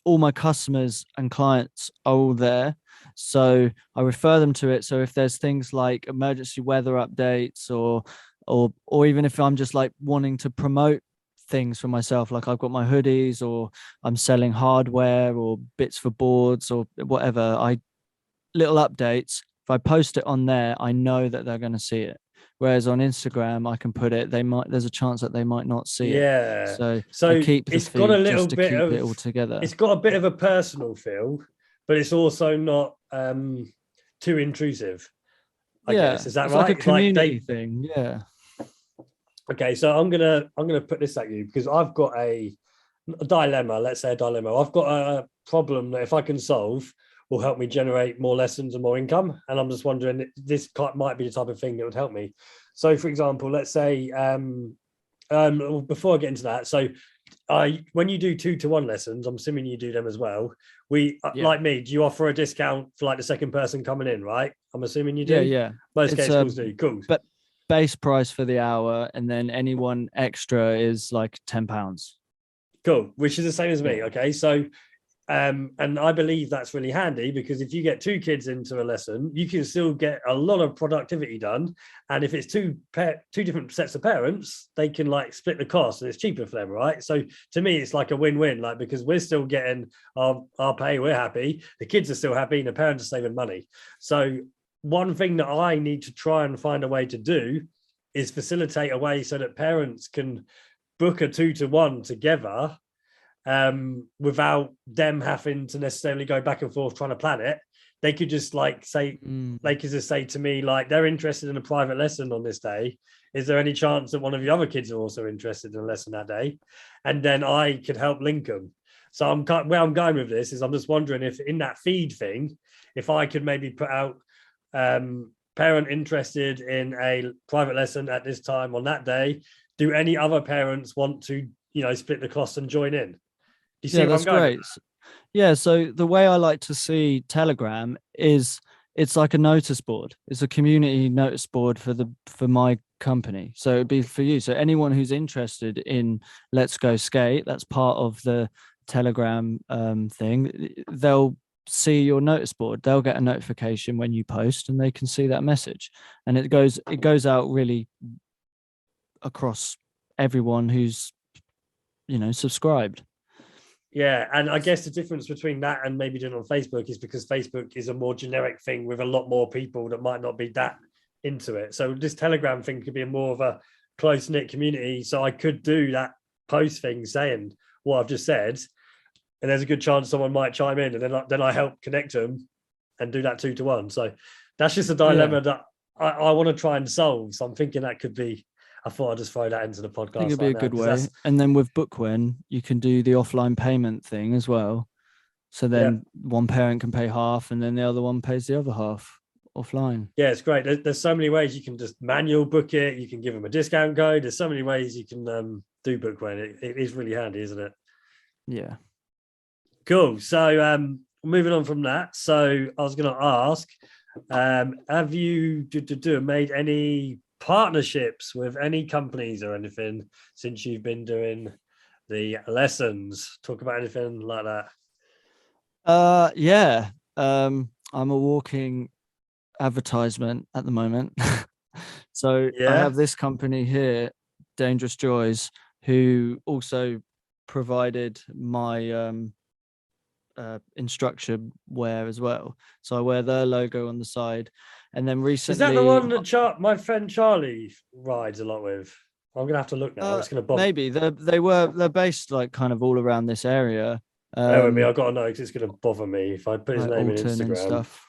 all my customers and clients are all there. So I refer them to it. So if there's things like emergency weather updates or even if I'm just like wanting to promote things for myself, like I've got my hoodies or I'm selling hardware or bits for boards or whatever, little updates. If I post it on there, I know that they're going to see it. Whereas on Instagram, I can put it, there's a chance that they might not see it. So I keep the feed just to keep it all together. It's got a bit of a personal feel, but it's also not too intrusive, I guess. Is that it's right? Like a community thing. Yeah. Okay, so I'm gonna put this at you because I've got a dilemma. Let's say a dilemma. I've got a problem that if I can solve, will help me generate more lessons and more income. And I'm just wondering, this might be the type of thing that would help me. So, for example, let's say, before I get into that, so when you do 2-to-1 lessons, I'm assuming you do them as well. Like me, do you offer a discount for like the second person coming in, right? I'm assuming you do. Yeah. Most skate schools do. Cool. But base price for the hour, and then anyone extra is like £10. Cool, which is the same as me. Okay, so and I believe that's really handy because if you get 2 kids into a lesson, you can still get a lot of productivity done. And if it's two different sets of parents, they can like split the cost and it's cheaper for them, right? So to me, it's like a win-win, like because we're still getting our pay, we're happy, the kids are still happy, and the parents are saving money. So one thing that I need to try and find a way to do is facilitate a way so that parents can book a 2-to-1 together without them having to necessarily go back and forth trying to plan it. They could just like say, they could just say to me, like, they're interested in a private lesson on this day. Is there any chance that one of your other kids are also interested in a lesson that day? And then I could help link them. So where I'm going with this is I'm just wondering if in that feed thing, if I could maybe put out parent interested in a private lesson at this time on that day. Do any other parents want to, split the cost and join in? You see that's great. Yeah, so the way I like to see Telegram is it's like a notice board. It's a community notice board for my company. So it'd be for you. So anyone who's interested in Let's Go Skate, that's part of the Telegram thing, they'll see your notice board. They'll get a notification when you post and they can see that message. And it goes out really across everyone who's, subscribed. Yeah, and I guess the difference between that and maybe doing it on Facebook is because Facebook is a more generic thing with a lot more people that might not be that into it. So this Telegram thing could be more of a close-knit community. So I could do that post thing saying what I've just said, and there's a good chance someone might chime in, and then I help connect them and do that 2-to-1. So that's just a dilemma that I want to try and solve. So I'm thinking that could be, I thought I'd just throw that into the podcast. I think it'd be a good way. And then with Bookwen, you can do the offline payment thing as well. So then one parent can pay half and then the other one pays the other half offline. Yeah, it's great. There's so many ways you can just manual book it. You can give them a discount code. There's so many ways you can do Bookwen. It is really handy, isn't it? Yeah. Cool. So moving on from that. So I was going to ask, have you made any partnerships with any companies or anything since you've been doing the lessons? Talk about anything like that. I'm a walking advertisement at the moment. So I have this company here, Dangerous Joys, who also provided my instruction wear as well. So I wear their logo on the side. And then recently, is that the one that my friend Charlie rides a lot with? I'm gonna have to look now. It's gonna bother. Maybe they're based like kind of all around this area. Bear with me, I've got to know because it's gonna bother me if I put his name in Instagram. And stuff.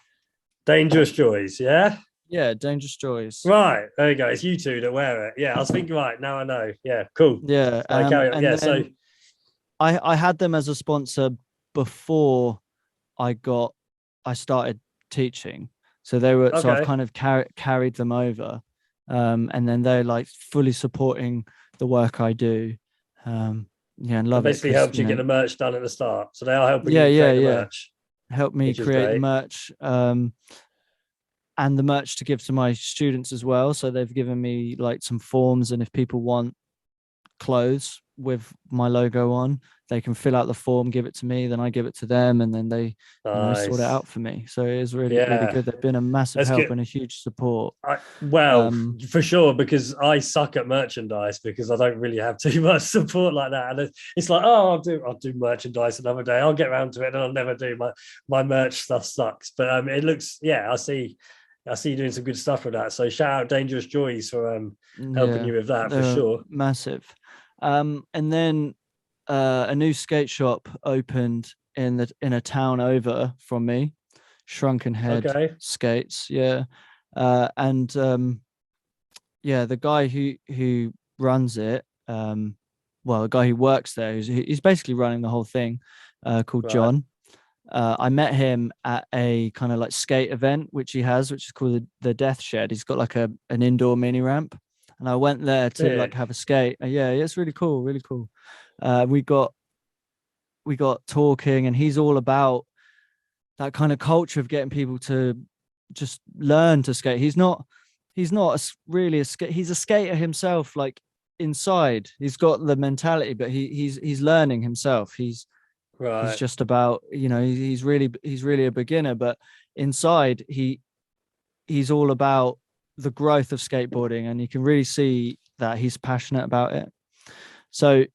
Dangerous Joys, yeah. Yeah, Dangerous Joys. Right, there you go. It's you two that wear it. Yeah, I was thinking. Right now, I know. Yeah, cool. Yeah, carry on. Yeah, so I had them as a sponsor before I started teaching. So they were, so I've Okay. kind of carried them over. And then they're like fully supporting the work I do. Yeah, and And love it basically because, helped you get the merch done at the start. So they are helping yeah, you yeah, create the yeah. merch, Help me which is create the great. merch. And the merch to give to my students as well. So they've given me like some forms, and if people want clothes with my logo on, they can fill out the form, give it to me, then I give it to them, and then they, sort it Nice. out for me. So it is really, really Yeah, good. They've been a massive that's help good. and a huge support. Well, Um, for sure, because I suck at merchandise because I don't really have too much support like that. And it's like, oh, I'll do merchandise another day. I'll get around to it, and I'll never do my merch stuff sucks. But it looks, yeah, I see you doing some good stuff with that. So shout out Dangerous Joys for helping yeah, you with that for they're sure. massive. And then a new skate shop opened in a town over from me, Shrunken Head Okay. Skates. Yeah. And yeah, the guy who runs it, well, the guy who works there, he's basically running the whole thing, called Right. John. I met him at a kind of like skate event which he has, which is called the Death Shed. He's got like an indoor mini ramp, and I went there to like Sick. have a skate. Yeah, it's really cool, really cool. We got talking, and he's all about that kind of culture of getting people to just learn to skate. He's not really a skate. He's a skater himself, like inside. He's got the mentality, but he's learning himself. He's Right. just about, he's really a beginner, but inside he's all about the growth of skateboarding, and you can really see that he's passionate about it. So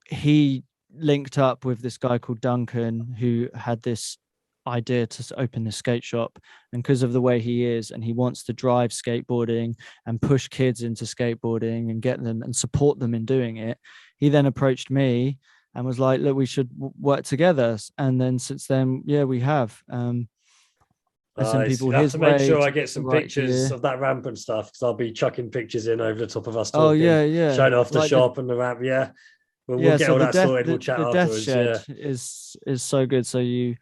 he linked up with this guy called Duncan, who had this idea to open this skate shop. And because of the way he is, and he wants to drive skateboarding and push kids into skateboarding and get them and support them in doing it, he then approached me and was like, look, we should work together. And then since then, yeah, we have. I send Nice. people You have his to make way sure I to get get the some right pictures gear. of that ramp and stuff because I'll be chucking pictures in over the top of us Oh talking, yeah, yeah. showing off the Like the shop and the ramp. Yeah. We'll yeah, get so all the that death sorted. We'll the, chat the death afterwards. shed Yeah. is so good. So they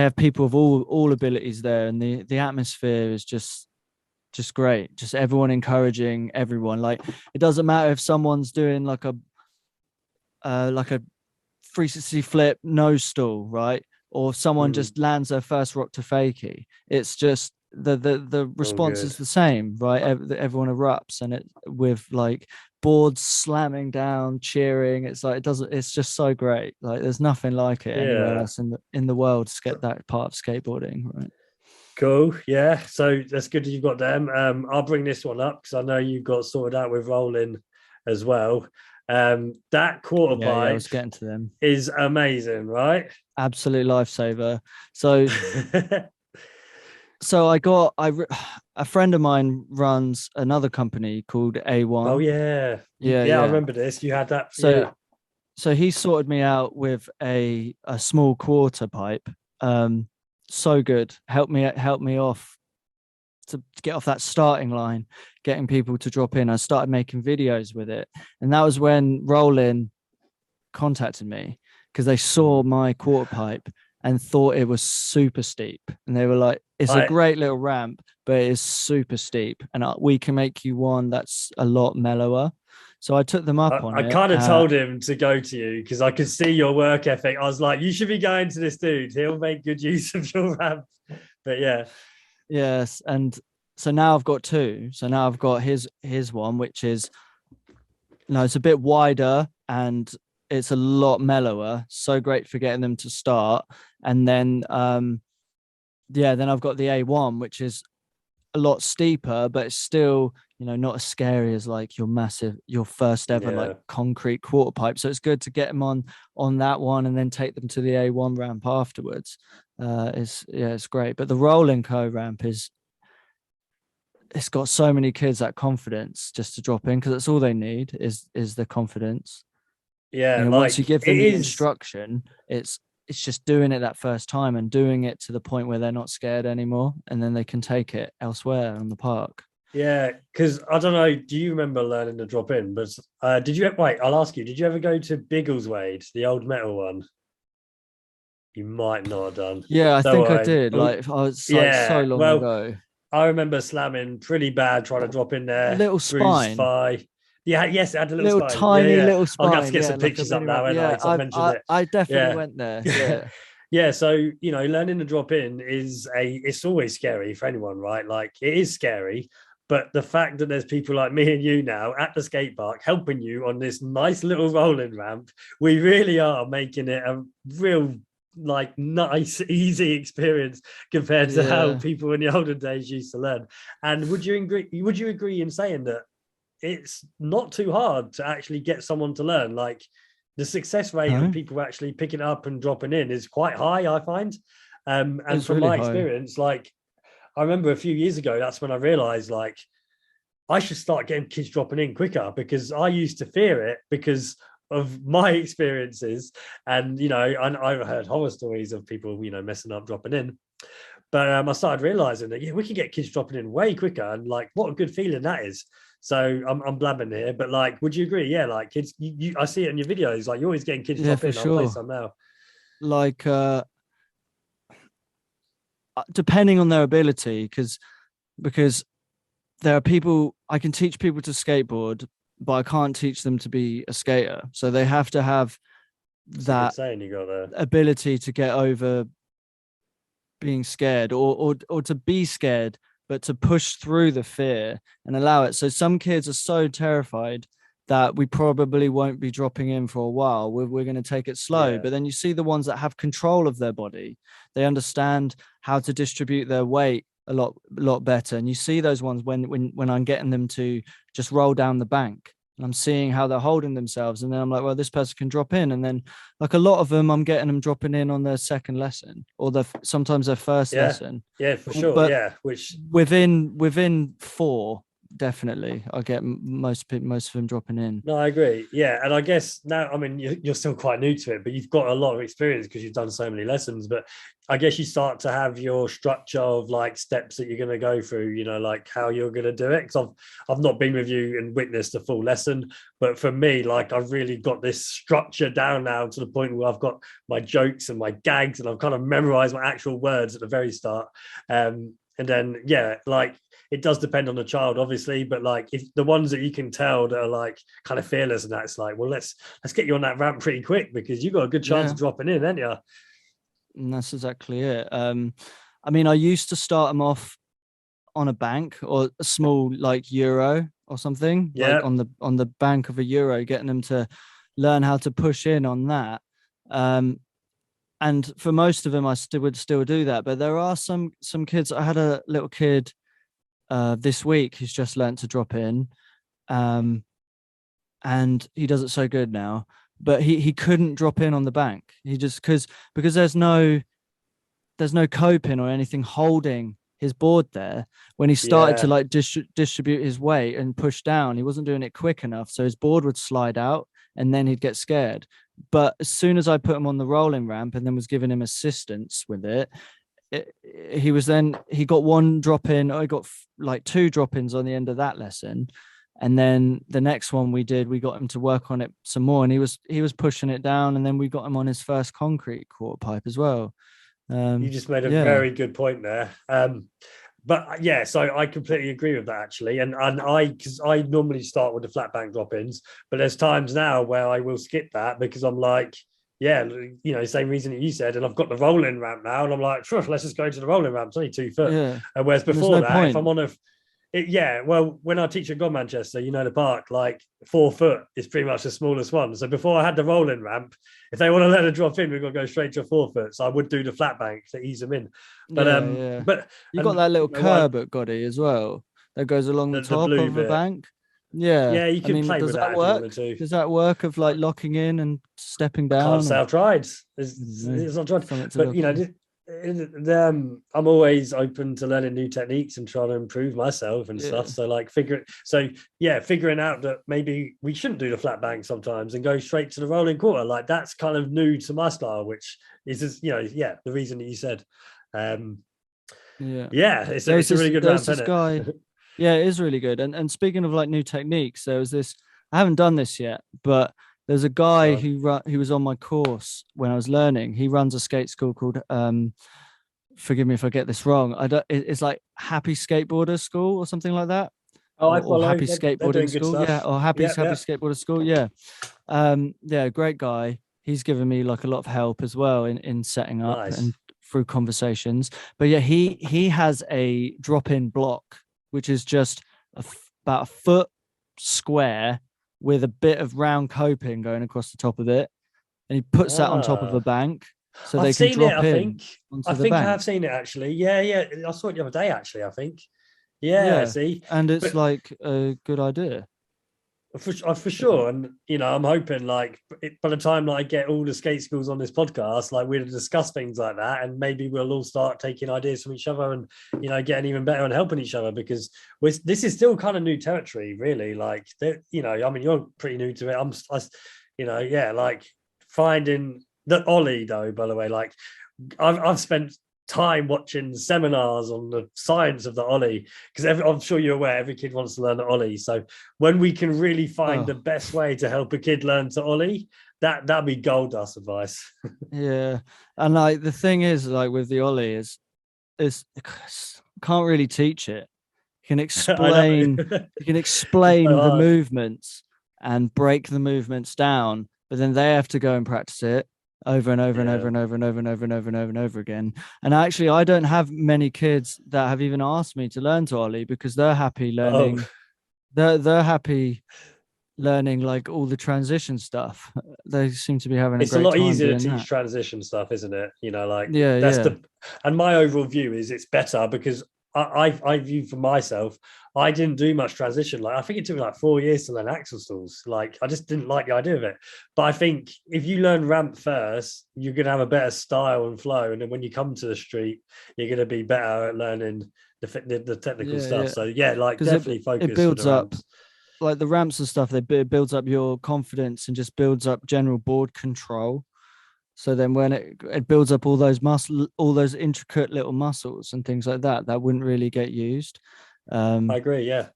have people of all abilities there, and the atmosphere is just great. Just everyone encouraging everyone. Like it doesn't matter if someone's doing like a 360 flip nose stool, right? Or if someone Mm. just lands their first rock to fakie. It's just the Oh, response is good. the same, right? Everyone erupts, and it with like boards slamming down, cheering. It's like it's just so great. Like there's nothing like it anywhere Yeah. else in the world to get that part of skateboarding, right? Cool. Yeah. So that's good that you've got them. I'll bring this one up because I know you've got sorted out with rolling as well. That quarter Yeah, yeah, I pipe was getting to them. is amazing, right? Absolute lifesaver. So so I got a friend of mine runs another company called Oh A1. yeah. Yeah, Yeah, I yeah. remember this. You had that. So Yeah. so he sorted me out with a small quarter pipe. Um, so good. Helped me off to get off that starting line, getting people to drop in. I started making videos with it, and that was when Rollin contacted me because they saw Mm. my quarter pipe and thought it was super steep, and they were like, it's a I great little ramp, but it is super steep, and we can make you one that's a lot mellower. So I took them up on I it. kind of told him to go to you because I could see your work ethic. I was like, you should be going to this dude. He'll make good use of your ramp. But yeah, Yes, and so now I've got two. So now I've got his one, which is, it's a bit wider and it's a lot mellower. So great for getting them to start. And then yeah, then I've got the A1, which is a lot steeper, but it's still, not as scary as like your first ever like yeah, concrete quarter pipe. So it's good to get them on that one and then take them to the A1 ramp afterwards. It's great. But the Rolling Co ramp it's got so many kids that confidence just to drop in, because that's all they need is the confidence. yeah. Once you Like give it them the is. instruction, it's just doing it that first time and doing it to the point where they're not scared anymore, and then they can take it elsewhere on the park. Yeah, because I don't know. Do you remember learning to drop in? But did you wait? I'll ask you. Did you ever go to Biggleswade, the old metal one? You might not have done. Yeah, I Don't think I worry. did. Like, oh, it's like so Yeah. long Well, ago. I remember slamming pretty bad trying to drop in there, Little bruised spine, thigh. Yeah, yes, it had a little little spine. Yeah, tiny yeah. little I'm gonna have to spine. get Yeah, some like a pictures up mini one. now, and I, Yeah, because I've mentioned it. I definitely Yeah. went there. Yeah, Yeah, so learning to drop in it's always scary for anyone, right? Like it is scary, but the fact that there's people like me and you now at the skate park helping you on this nice little rolling ramp, we really are making it a real like nice, easy experience compared to how yeah. people in the olden days used to learn. And would you agree? Would you agree in saying that it's not too hard to actually get someone to learn? Like the success rate of No, people actually picking up and dropping in is quite high, I find. And it's from really my high. experience, like I remember a few years ago, that's when I realized like I should start getting kids dropping in quicker, because I used to fear it because of my experiences. And, I've heard horror stories of people, messing up, dropping in. But I started realizing that, yeah, we can get kids dropping in way quicker. And like, what a good feeling that is. So I'm blabbing here, but like, would you agree? Yeah, like kids, I see it in your videos. Like, you're always getting kids Yeah, drop for in. I'll play sure. some now. Like, depending on their ability, because there are people I can teach people to skateboard, but I can't teach them to be a skater. So they have to have That's a good that saying you got there. ability to get over being scared, or to be scared, but to push through the fear and allow it. So some kids are so terrified that we probably won't be dropping in for a while. We're going to take it slow. Yeah. But then you see the ones that have control of their body. They understand how to distribute their weight a lot better. And you see those ones when I'm getting them to just roll down the bank. And I'm seeing how they're holding themselves. And then I'm like, well, this person can drop in. And then like a lot of them, I'm getting them dropping in on their second lesson, or sometimes their first Yeah. lesson. Yeah, for sure. But Yeah. Which within 4, definitely, I get most of them dropping in. No, I agree. Yeah, and I guess now, I mean, you're still quite new to it, but you've got a lot of experience because you've done so many lessons. But I guess you start to have your structure of like steps that you're going to go through. Like how you're going to do it. Because I've not been with you and witnessed the full lesson, but for me, like I've really got this structure down now to the point where I've got my jokes and my gags, and I've kind of memorized my actual words at the very start. And then yeah, like it does depend on the child, obviously, but like if the ones that you can tell that are like kind of fearless, and that's like, well, let's get you on that ramp pretty quick because you got a good chance Yeah, of dropping in, ain't you? and that's exactly it. I mean, I used to start them off on a bank or a small like euro or something, like Yeah, on the bank of a euro, getting them to learn how to push in on that. And for most of them, I would still do that. But there are some kids. I had a little kid this week who's just learned to drop in, and he does it so good now. But he couldn't drop in on the bank. He just because there's no coping or anything holding his board there. When he started to yeah, like distribute his weight and push down, he wasn't doing it quick enough, so his board would slide out, and then he'd get scared. But as soon as I put him on the rolling ramp and then was giving him assistance with it, he got one drop in. I got like 2 drop ins on the end of that lesson, and then the next one we got him to work on it some more, and he was pushing it down, and then we got him on his first concrete quarter pipe as well. you just made a Yeah, very good point there. But yeah, so I completely agree with that actually, and because I normally start with the flat bank drop-ins, but there's times now where I will skip that because I'm like, yeah, same reason that you said, and I've got the rolling ramp now, and I'm like, sure, let's just go to the rolling ramp. It's only 2 foot, yeah. and whereas And there's before no that, if point. I'm on yeah, well, when I teach at God Manchester, the park, like 4 foot is pretty much the smallest one. So before I had the rolling ramp, if they want to let a drop in, we've got to go straight to a 4 foot. So I would do the flat bank to ease them in. But Yeah. You got and that little curb at Gotti as well that goes along the the top blue of a bit, bank. Yeah. yeah, you I could mean, play does with that that if you wanted work? to. Does that work of like locking in and stepping I can't down? say Or I've tried. I don't know, It's not tried, something to but look at. I'm always open to learning new techniques and trying to improve myself and stuff. Yeah. So like figuring out that maybe we shouldn't do the flat bank sometimes and go straight to the rolling quarter. Like that's kind of new to my style, which is just, the reason that you said. Yeah. Yeah, it's a really good There's ramp, this isn't guy. it? Yeah, it is really good. And speaking of like new techniques, there was this, I haven't done this yet, but There's a guy who was on my course when I was learning. He runs a skate school called forgive me if I get this wrong. It's like Happy Skateboarder School or something like that. Oh, I Or follow. Happy They're doing Skateboarding good School. stuff. Yeah, or Happy Yeah. Skateboarder School. Yeah. Yeah, great guy. He's given me like a lot of help as well in setting up Nice. and through conversations. But yeah, he has a drop-in block, which is just about a foot square with a bit of round coping going across the top of it, and he puts that on top of a bank so I've they can seen drop it, I in think. onto I the think I bank. have seen it actually. Yeah. I saw it the other day actually, I think. Yeah, see. And it's But like a good idea. for sure, and I'm hoping like by the time I get all the skate schools on this podcast, like we'll discuss things like that, and maybe we'll all start taking ideas from each other, and getting even better and helping each other, because this is still kind of new territory, really. Like I mean, you're pretty new to it. Like finding the ollie though. By the way, like I've spent time watching seminars on the science of the ollie, because I'm sure you're aware every kid wants to learn the ollie. So when we can really find the best way to help a kid learn to ollie, that'd be gold dust advice. Yeah, and like the thing is, like with the ollie is can't really teach it. You can explain So the movements and break the movements down, but then they have to go and practice it over and over and over and over and over and over and over and over and over again. And actually, I don't have many kids that have even asked me to learn to ollie, because they're happy learning. They're happy learning like all the transition stuff. They seem to be having it's a a great lot time easier to doing teach that. transition stuff, isn't it? Yeah. And my overall view is it's better, because I view for myself, I didn't do much transition. Like I think it took me like 4 years to learn axle stalls. Like I just didn't like the idea of it. But I think if you learn ramp first, you're gonna have a better style and flow, and then when you come to the street, you're gonna be better at learning the technical stuff. Yeah. So yeah, like definitely focus. It builds for the up ramps. like the ramps and stuff. It builds up your confidence and just builds up general board control. So then when it builds up all those intricate little muscles and things like that wouldn't really get used. I agree. Yeah.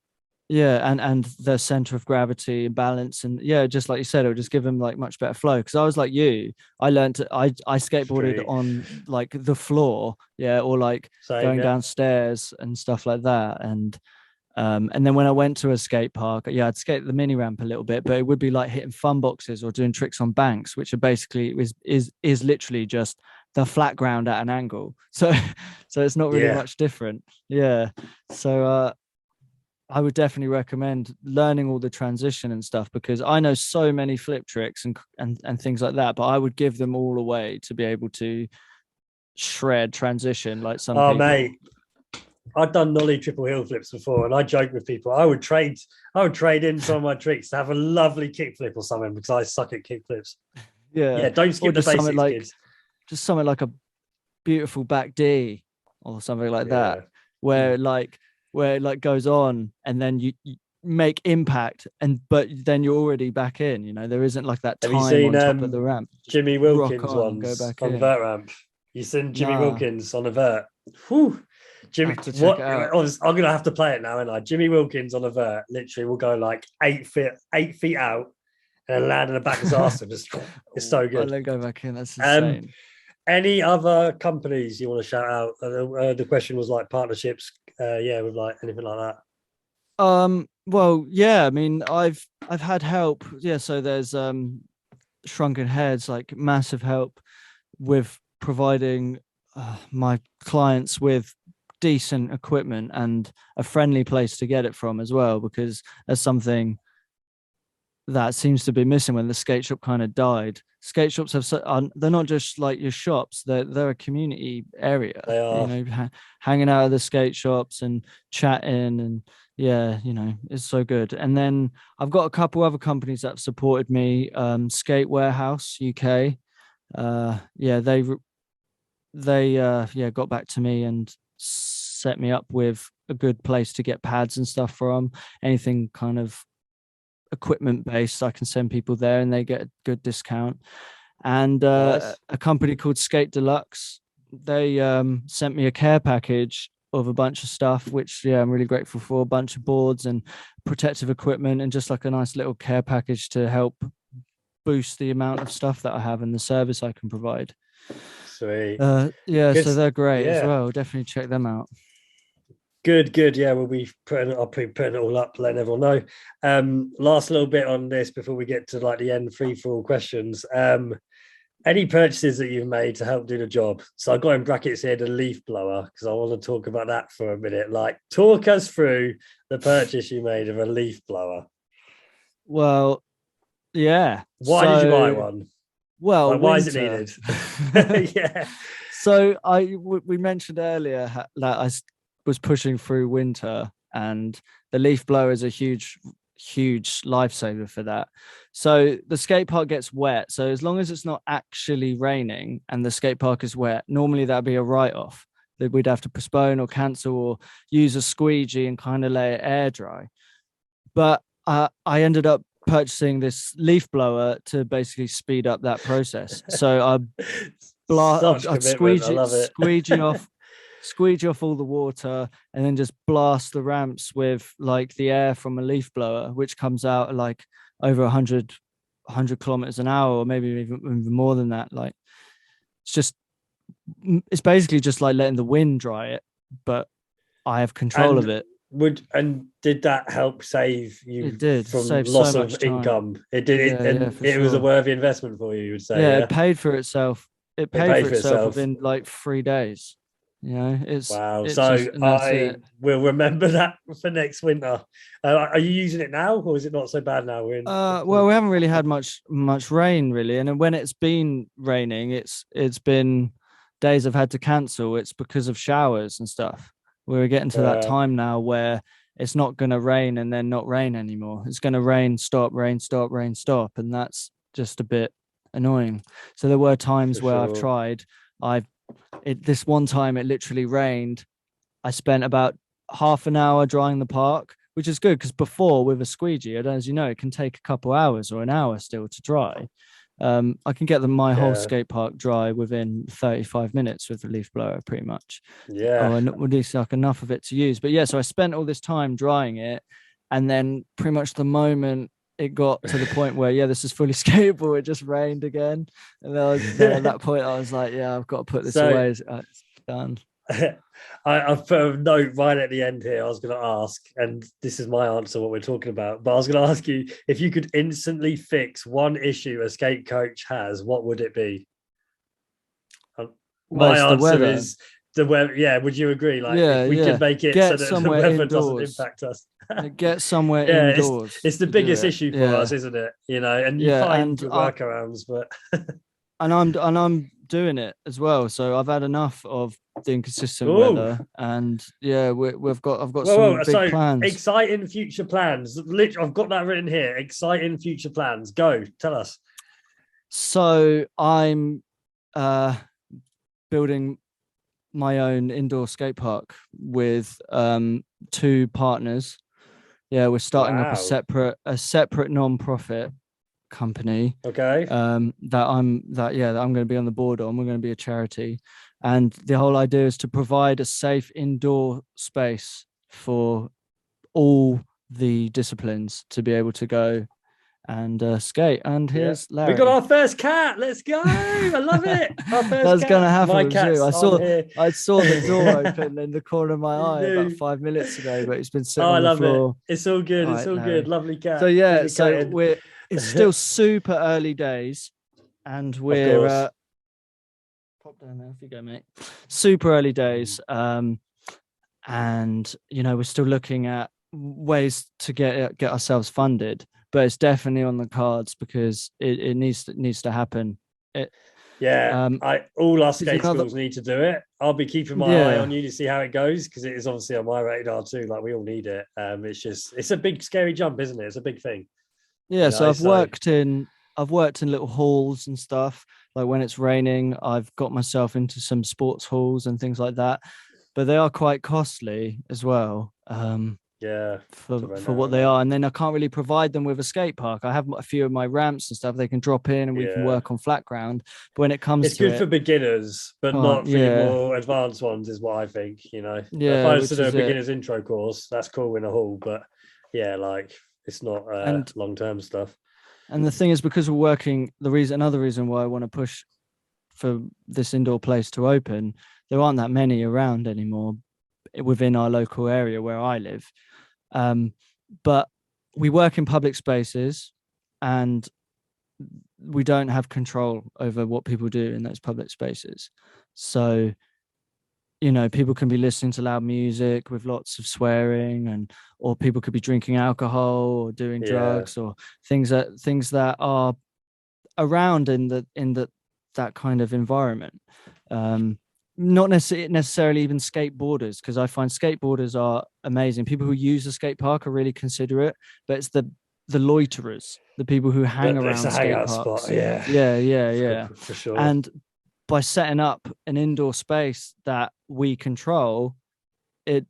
Yeah, and the center of gravity and balance, and yeah, just like you said, it'll just give them like much better flow. Because I was like you, I skateboarded Street. on like the floor, yeah, or like Same, going yeah. downstairs and stuff like that. And then when I went to a skate park, yeah, I'd skate the mini ramp a little bit, but it would be like hitting fun boxes or doing tricks on banks, which are basically is literally just the flat ground at an angle. So it's not really much different. Yeah. So I would definitely recommend learning all the transition and stuff, because I know so many flip tricks and things like that, but I would give them all away to be able to shred transition like some people. Mate, I've done nollie triple heel flips before, and I joke with people I would trade in some of my tricks to have a lovely kick flip or something, because I suck at kick flips. Yeah, don't skip the basics, kids. Just something like a beautiful back D or something like that, where it goes on and then you make impact, but then you're already back in. There isn't like that time on top of the ramp. Jimmy Wilkins ones go back on in. vert ramp? You seen Jimmy Wilkins on a vert? Whew. Jimmy, what? I'm gonna have to play it now, and Jimmy Wilkins on a vert literally will go like 8 feet out and land in the back of his arse. It's so good. I'll let go back in. That's insane. Any other companies you want to shout out? The question was like partnerships, with like anything like that. Well, yeah. I mean, I've had help. Yeah. So there's Shrunken Heads, like massive help with providing my clients with decent equipment and a friendly place to get it from as well, because there's something that seems to be missing when the skate shop kind of died. Skate shops they're not just like your shops, they're a community area. They are. Hanging out at the skate shops and chatting, and yeah, it's so good. And then I've got a couple other companies that have supported me. Skate Warehouse UK, they got back to me and set me up with a good place to get pads and stuff from. Anything kind of equipment based, I can send people there and they get a good discount. And nice. A company called Skate Deluxe, they sent me a care package of a bunch of stuff, which I'm really grateful for. A bunch of boards and protective equipment, and just like a nice little care package to help boost the amount of stuff that I have and the service I can provide. Sweet. Yeah, so they're great as yeah. well. Definitely check them out. Good. Yeah, I'll be putting it all up, letting everyone know. Last little bit on this before we get to like the end free for all questions. Any purchases that you've made to help do the job? So I got in brackets here the leaf blower because I want to talk about that for a minute. Like, talk us through the purchase you made of a leaf blower. Well, yeah. Why did you buy one? Well, like, why is it needed? Yeah. So we mentioned earlier that I was pushing through winter, and the leaf blower is a huge lifesaver for that. So the skate park gets wet. So as long as it's not actually raining and the skate park is wet, normally that'd be a write-off that we'd have to postpone or cancel or use a squeegee and kind of let it air dry. But I ended up purchasing this leaf blower to basically speed up that process. So I'd squeegee off all the water and then just blast the ramps with like the air from a leaf blower, which comes out at like over 100 kilometers an hour, or maybe even more than that. Like it's basically just like letting the wind dry it, but I have control of it. Did that help save you from loss so of income? It did. It was a worthy investment for you would say. Yeah, it paid for itself. It paid for itself within like 3 days. You know, wow. I will remember that for next winter. Are you using it now, or is it not so bad now? Well, we haven't really had much rain really, and when it's been raining, it's been days I've had to cancel. It's because of showers and stuff. We're getting to that time now where it's not going to rain and then not rain anymore. It's going to rain, stop, rain, stop, rain, stop, and that's just a bit annoying. So there were times where I've tried. This one time it literally rained. I spent about half an hour drying the park, which is good because before with a squeegee, as you know, it can take a couple hours or an hour still to dry. I can get my whole skate park dry within 35 minutes with the leaf blower, pretty much. Yeah. Or at least like enough of it to use. But yeah, so I spent all this time drying it, and then pretty much the moment it got to the point where this is fully skatable, it just rained again, and then at that point I was like, I've got to put this away. It's done. I put a note right at the end here. I was going to ask, and this is my answer what we're talking about, but I was going to ask you if you could instantly fix one issue a skate coach has, what would it be? My answer is the weather. Yeah, would you agree? Like, if we could make it so that the weather doesn't impact us. Get somewhere indoors. It's the biggest issue for us, isn't it? You know, and you find your workarounds, but and I'm doing it as well. So I've had enough of the inconsistent weather, and I've got some big plans. Exciting future plans. Literally, I've got that written here. Exciting future plans. Go, tell us. So I'm building my own indoor skate park with 2 partners. Yeah, we're starting up a separate non-profit company. Okay. That I'm going to be on the board on. We're going to be a charity, and the whole idea is to provide a safe indoor space for all the disciplines to be able to go and skate. And here's Larry. We got our first cat. Let's go. I love it. Our first That's going to happen with you. I saw the door open open in the corner of my eye about 5 minutes ago, but it's been sitting on the floor. It's all good. It's all good. Lovely cat. So it's still super early days, and we're pop down there. Off you go, mate. Super early days, and we're still looking at ways to get ourselves funded, but it's definitely on the cards because it needs to happen. All our skate schools need to do it. I'll be keeping my eye on you to see how it goes, because it is obviously on my radar too. Like, we all need it. It's a big scary jump, isn't it? It's a big thing. Yeah, so I've worked in little halls and stuff. Like when it's raining, I've got myself into some sports halls and things like that, but they are quite costly as well. For what they are, and then I can't really provide them with a skate park. I have a few of my ramps and stuff they can drop in, and we can work on flat ground. But when it comes it's good for beginners, but not for your more advanced ones, is what I think. If I was to do a beginner's intro course, that's cool in a hall, but it's not long-term stuff. And the thing is, because we're working, another reason why I want to push for this indoor place to open, there aren't that many around anymore within our local area where I live. But we work in public spaces, and we don't have control over what people do in those public spaces. So, people can be listening to loud music with lots of swearing, or people could be drinking alcohol or doing drugs, or things that are around in that kind of environment. Not necessarily even skateboarders, because I find skateboarders are amazing. People who use the skate park are really considerate, but it's the loiterers, the people who hang around skate parks. Spot, yeah. For sure. And by setting up an indoor space that we control, it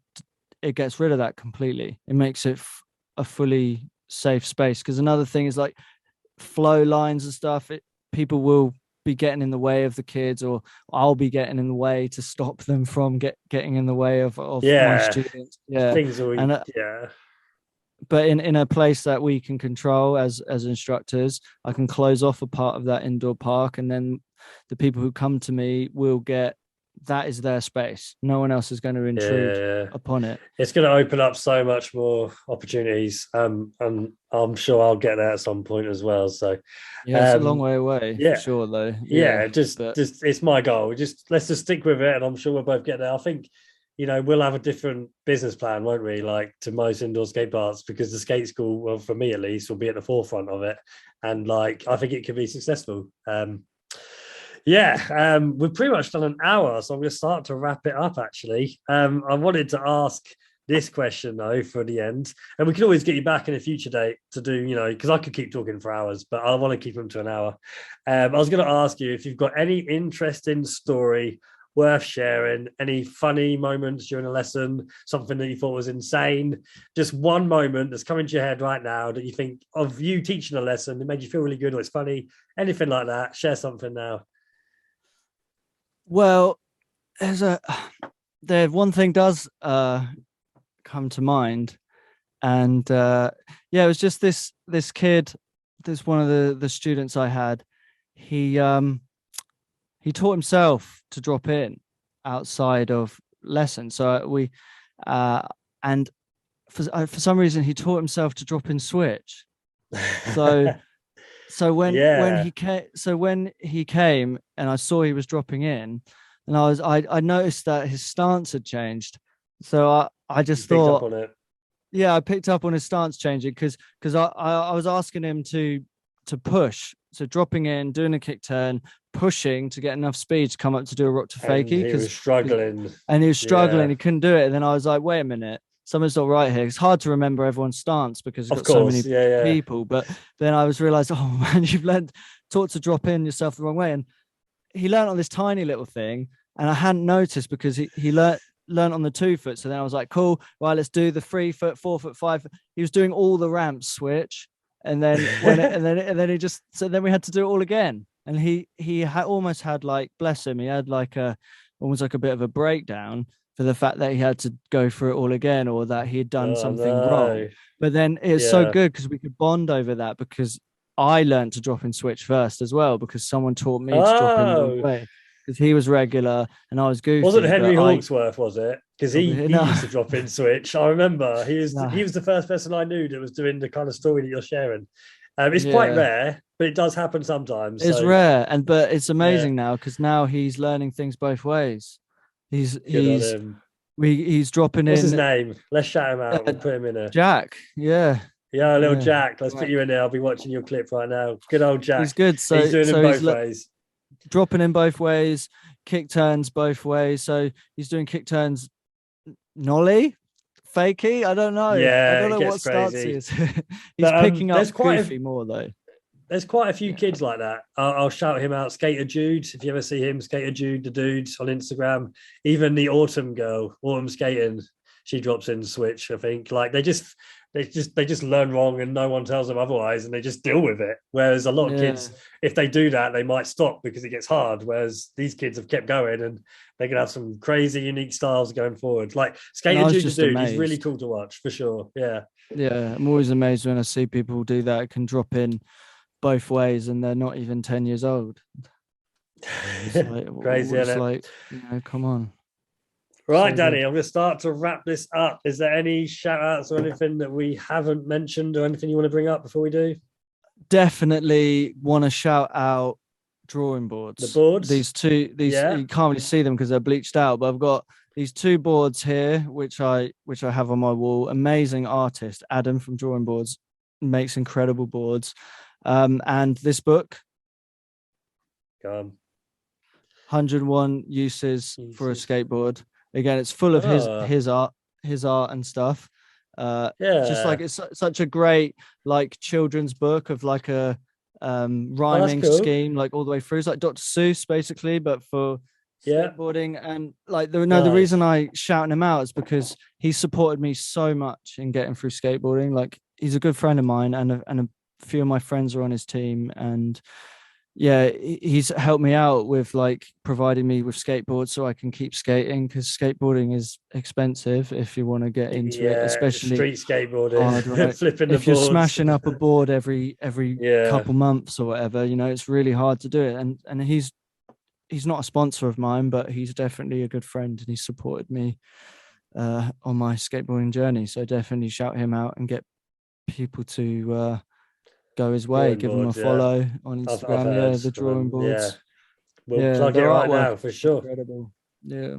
gets rid of that completely. It makes it a fully safe space. Because another thing is like flow lines and stuff. People will be getting in the way of the kids, or I'll be getting in the way to stop them from getting in the way of my students. Things are, but in a place that we can control as instructors, I can close off a part of that indoor park, and then the people who come to me will get, that is their space. No one else is going to intrude upon it. It's going to open up so much more opportunities, and I'm sure I'll get there at some point as well. So it's a long way away, for sure, though. Just it's my goal. Let's just stick with it, and I'm sure we'll both get there. I think, we'll have a different business plan, won't we? Like to most indoor skate parks, because the skate school, well, for me at least, will be at the forefront of it, and I think it could be successful. We've pretty much done an hour, so I'm going to start to wrap it up, actually. I wanted to ask this question, though, for the end. And we can always get you back in a future date to do, because I could keep talking for hours, but I want to keep them to an hour. I was going to ask you if you've got any interesting story worth sharing, any funny moments during a lesson, something that you thought was insane, just one moment that's coming to your head right now that you think of you teaching a lesson that made you feel really good, or it's funny, anything like that. Share something now. Well, there's one thing does come to mind, and it was just this kid, this one of the students I had. He taught himself to drop in outside of lessons. So we and for some reason he taught himself to drop in switch. So when he came and I saw he was dropping in, and I noticed that his stance had changed. So I just thought, picked up on it. Yeah, I picked up on his stance changing because I was asking him to push, so dropping in, doing a kick turn, pushing to get enough speed to come up to do a rock to fakie. He was struggling. He couldn't do it. And then I was like, wait a minute, something's not right here. It's hard to remember everyone's stance because we've got so many people. But then I was realized, oh man, you've taught to drop in yourself the wrong way. And he learned on this tiny little thing, and I hadn't noticed because he learned on the 2 foot. So then I was like, cool, right, let's do the 3 foot, 4 foot, 5 foot. He was doing all the ramps switch, and then then we had to do it all again. And he almost had, like, bless him, he had like almost like a bit of a breakdown for the fact that he had to go through it all again, or that he had done something wrong. But then it's so good because we could bond over that, because I learned to drop in switch first as well, because someone taught me to drop in the way, because he was regular and I was goofy. Wasn't Henry Hawksworth, was it? Because he used to drop in switch. I remember he was the first person I knew that was doing the kind of story that you're sharing. It's quite rare, but it does happen sometimes. It's rare, but it's amazing now, because now he's learning things both ways. He's dropping in. What's his name? Let's shout him out. We'll put him in there. Jack. Yeah, little Jack. Let's put you in there. I'll be watching your clip right now. Good old Jack. He's good. So he's doing it both ways. Dropping in both ways, kick turns both ways. So he's doing kick turns, nollie, fakie. I don't know. Yeah, I don't know what stance he is. He's picking up goofy more though. There's quite a few kids like that. I'll shout him out. Skater Jude, if you ever see him, Skater Jude, the dude on Instagram. Even the Autumn girl, Autumn Skating, she drops in switch, I think. Like they just learn wrong and no one tells them otherwise, and they just deal with it. Whereas a lot of kids, if they do that, they might stop because it gets hard. Whereas these kids have kept going, and they can have some crazy, unique styles going forward. Like Skater Jude, the dude, he's really cool to watch for sure. Yeah. Yeah, I'm always amazed when I see people do that. Can drop in both ways, and they're not even 10 years old. It's like, Crazy, it's isn't it? like, come on. Right, So Danny, good. I'm going to start to wrap this up. Is there any shout outs or anything that we haven't mentioned or anything you want to bring up before we do? Definitely want to shout out drawing boards. The boards? These you can't really see them because they're bleached out, but I've got these 2 boards here, which I have on my wall. Amazing artist, Adam from Drawing Boards, makes incredible boards. And this book, Go on. 101 uses for a skateboard. Again, it's full of his art and stuff. Just like it's such a great like children's book of like a rhyming scheme, like all the way through. It's like Dr. Seuss basically, but for skateboarding. And like the reason I shouting him out is because he supported me so much in getting through skateboarding. Like he's a good friend of mine, and a few of my friends are on his team, and he's helped me out with like providing me with skateboards so I can keep skating, because skateboarding is expensive if you want to get into it, especially street skateboarding, right? Flipping if the you're boards. smashing up a board every couple months or whatever, it's really hard to do it. And he's not a sponsor of mine, but he's definitely a good friend, and he supported me on my skateboarding journey. So definitely shout him out and get people to go his way. Give him a follow on Instagram. The drawing boards. We'll plug it right now for sure. Incredible. Yeah.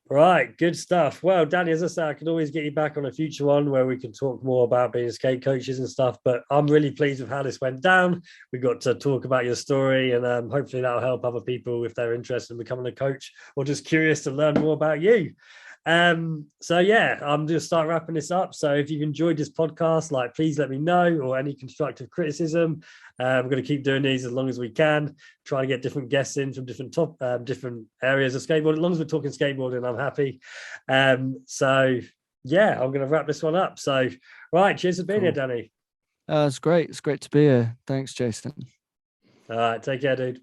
Right, good stuff. Well, Danny, as I say, I can always get you back on a future one where we can talk more about being skate coaches and stuff. But I'm really pleased with how this went down. We got to talk about your story, and hopefully that'll help other people if they're interested in becoming a coach or just curious to learn more about you. I'm going to start wrapping this up. So if you've enjoyed this podcast, please let me know, or any constructive criticism. We're going to keep doing these as long as we can, try to get different guests in from different different areas of skateboarding. As long as we're talking skateboarding, I'm happy. I'm going to wrap this one up. So, right, cheers for being here, Danny. It's great. It's great to be here. Thanks, Jason. All right, take care, dude.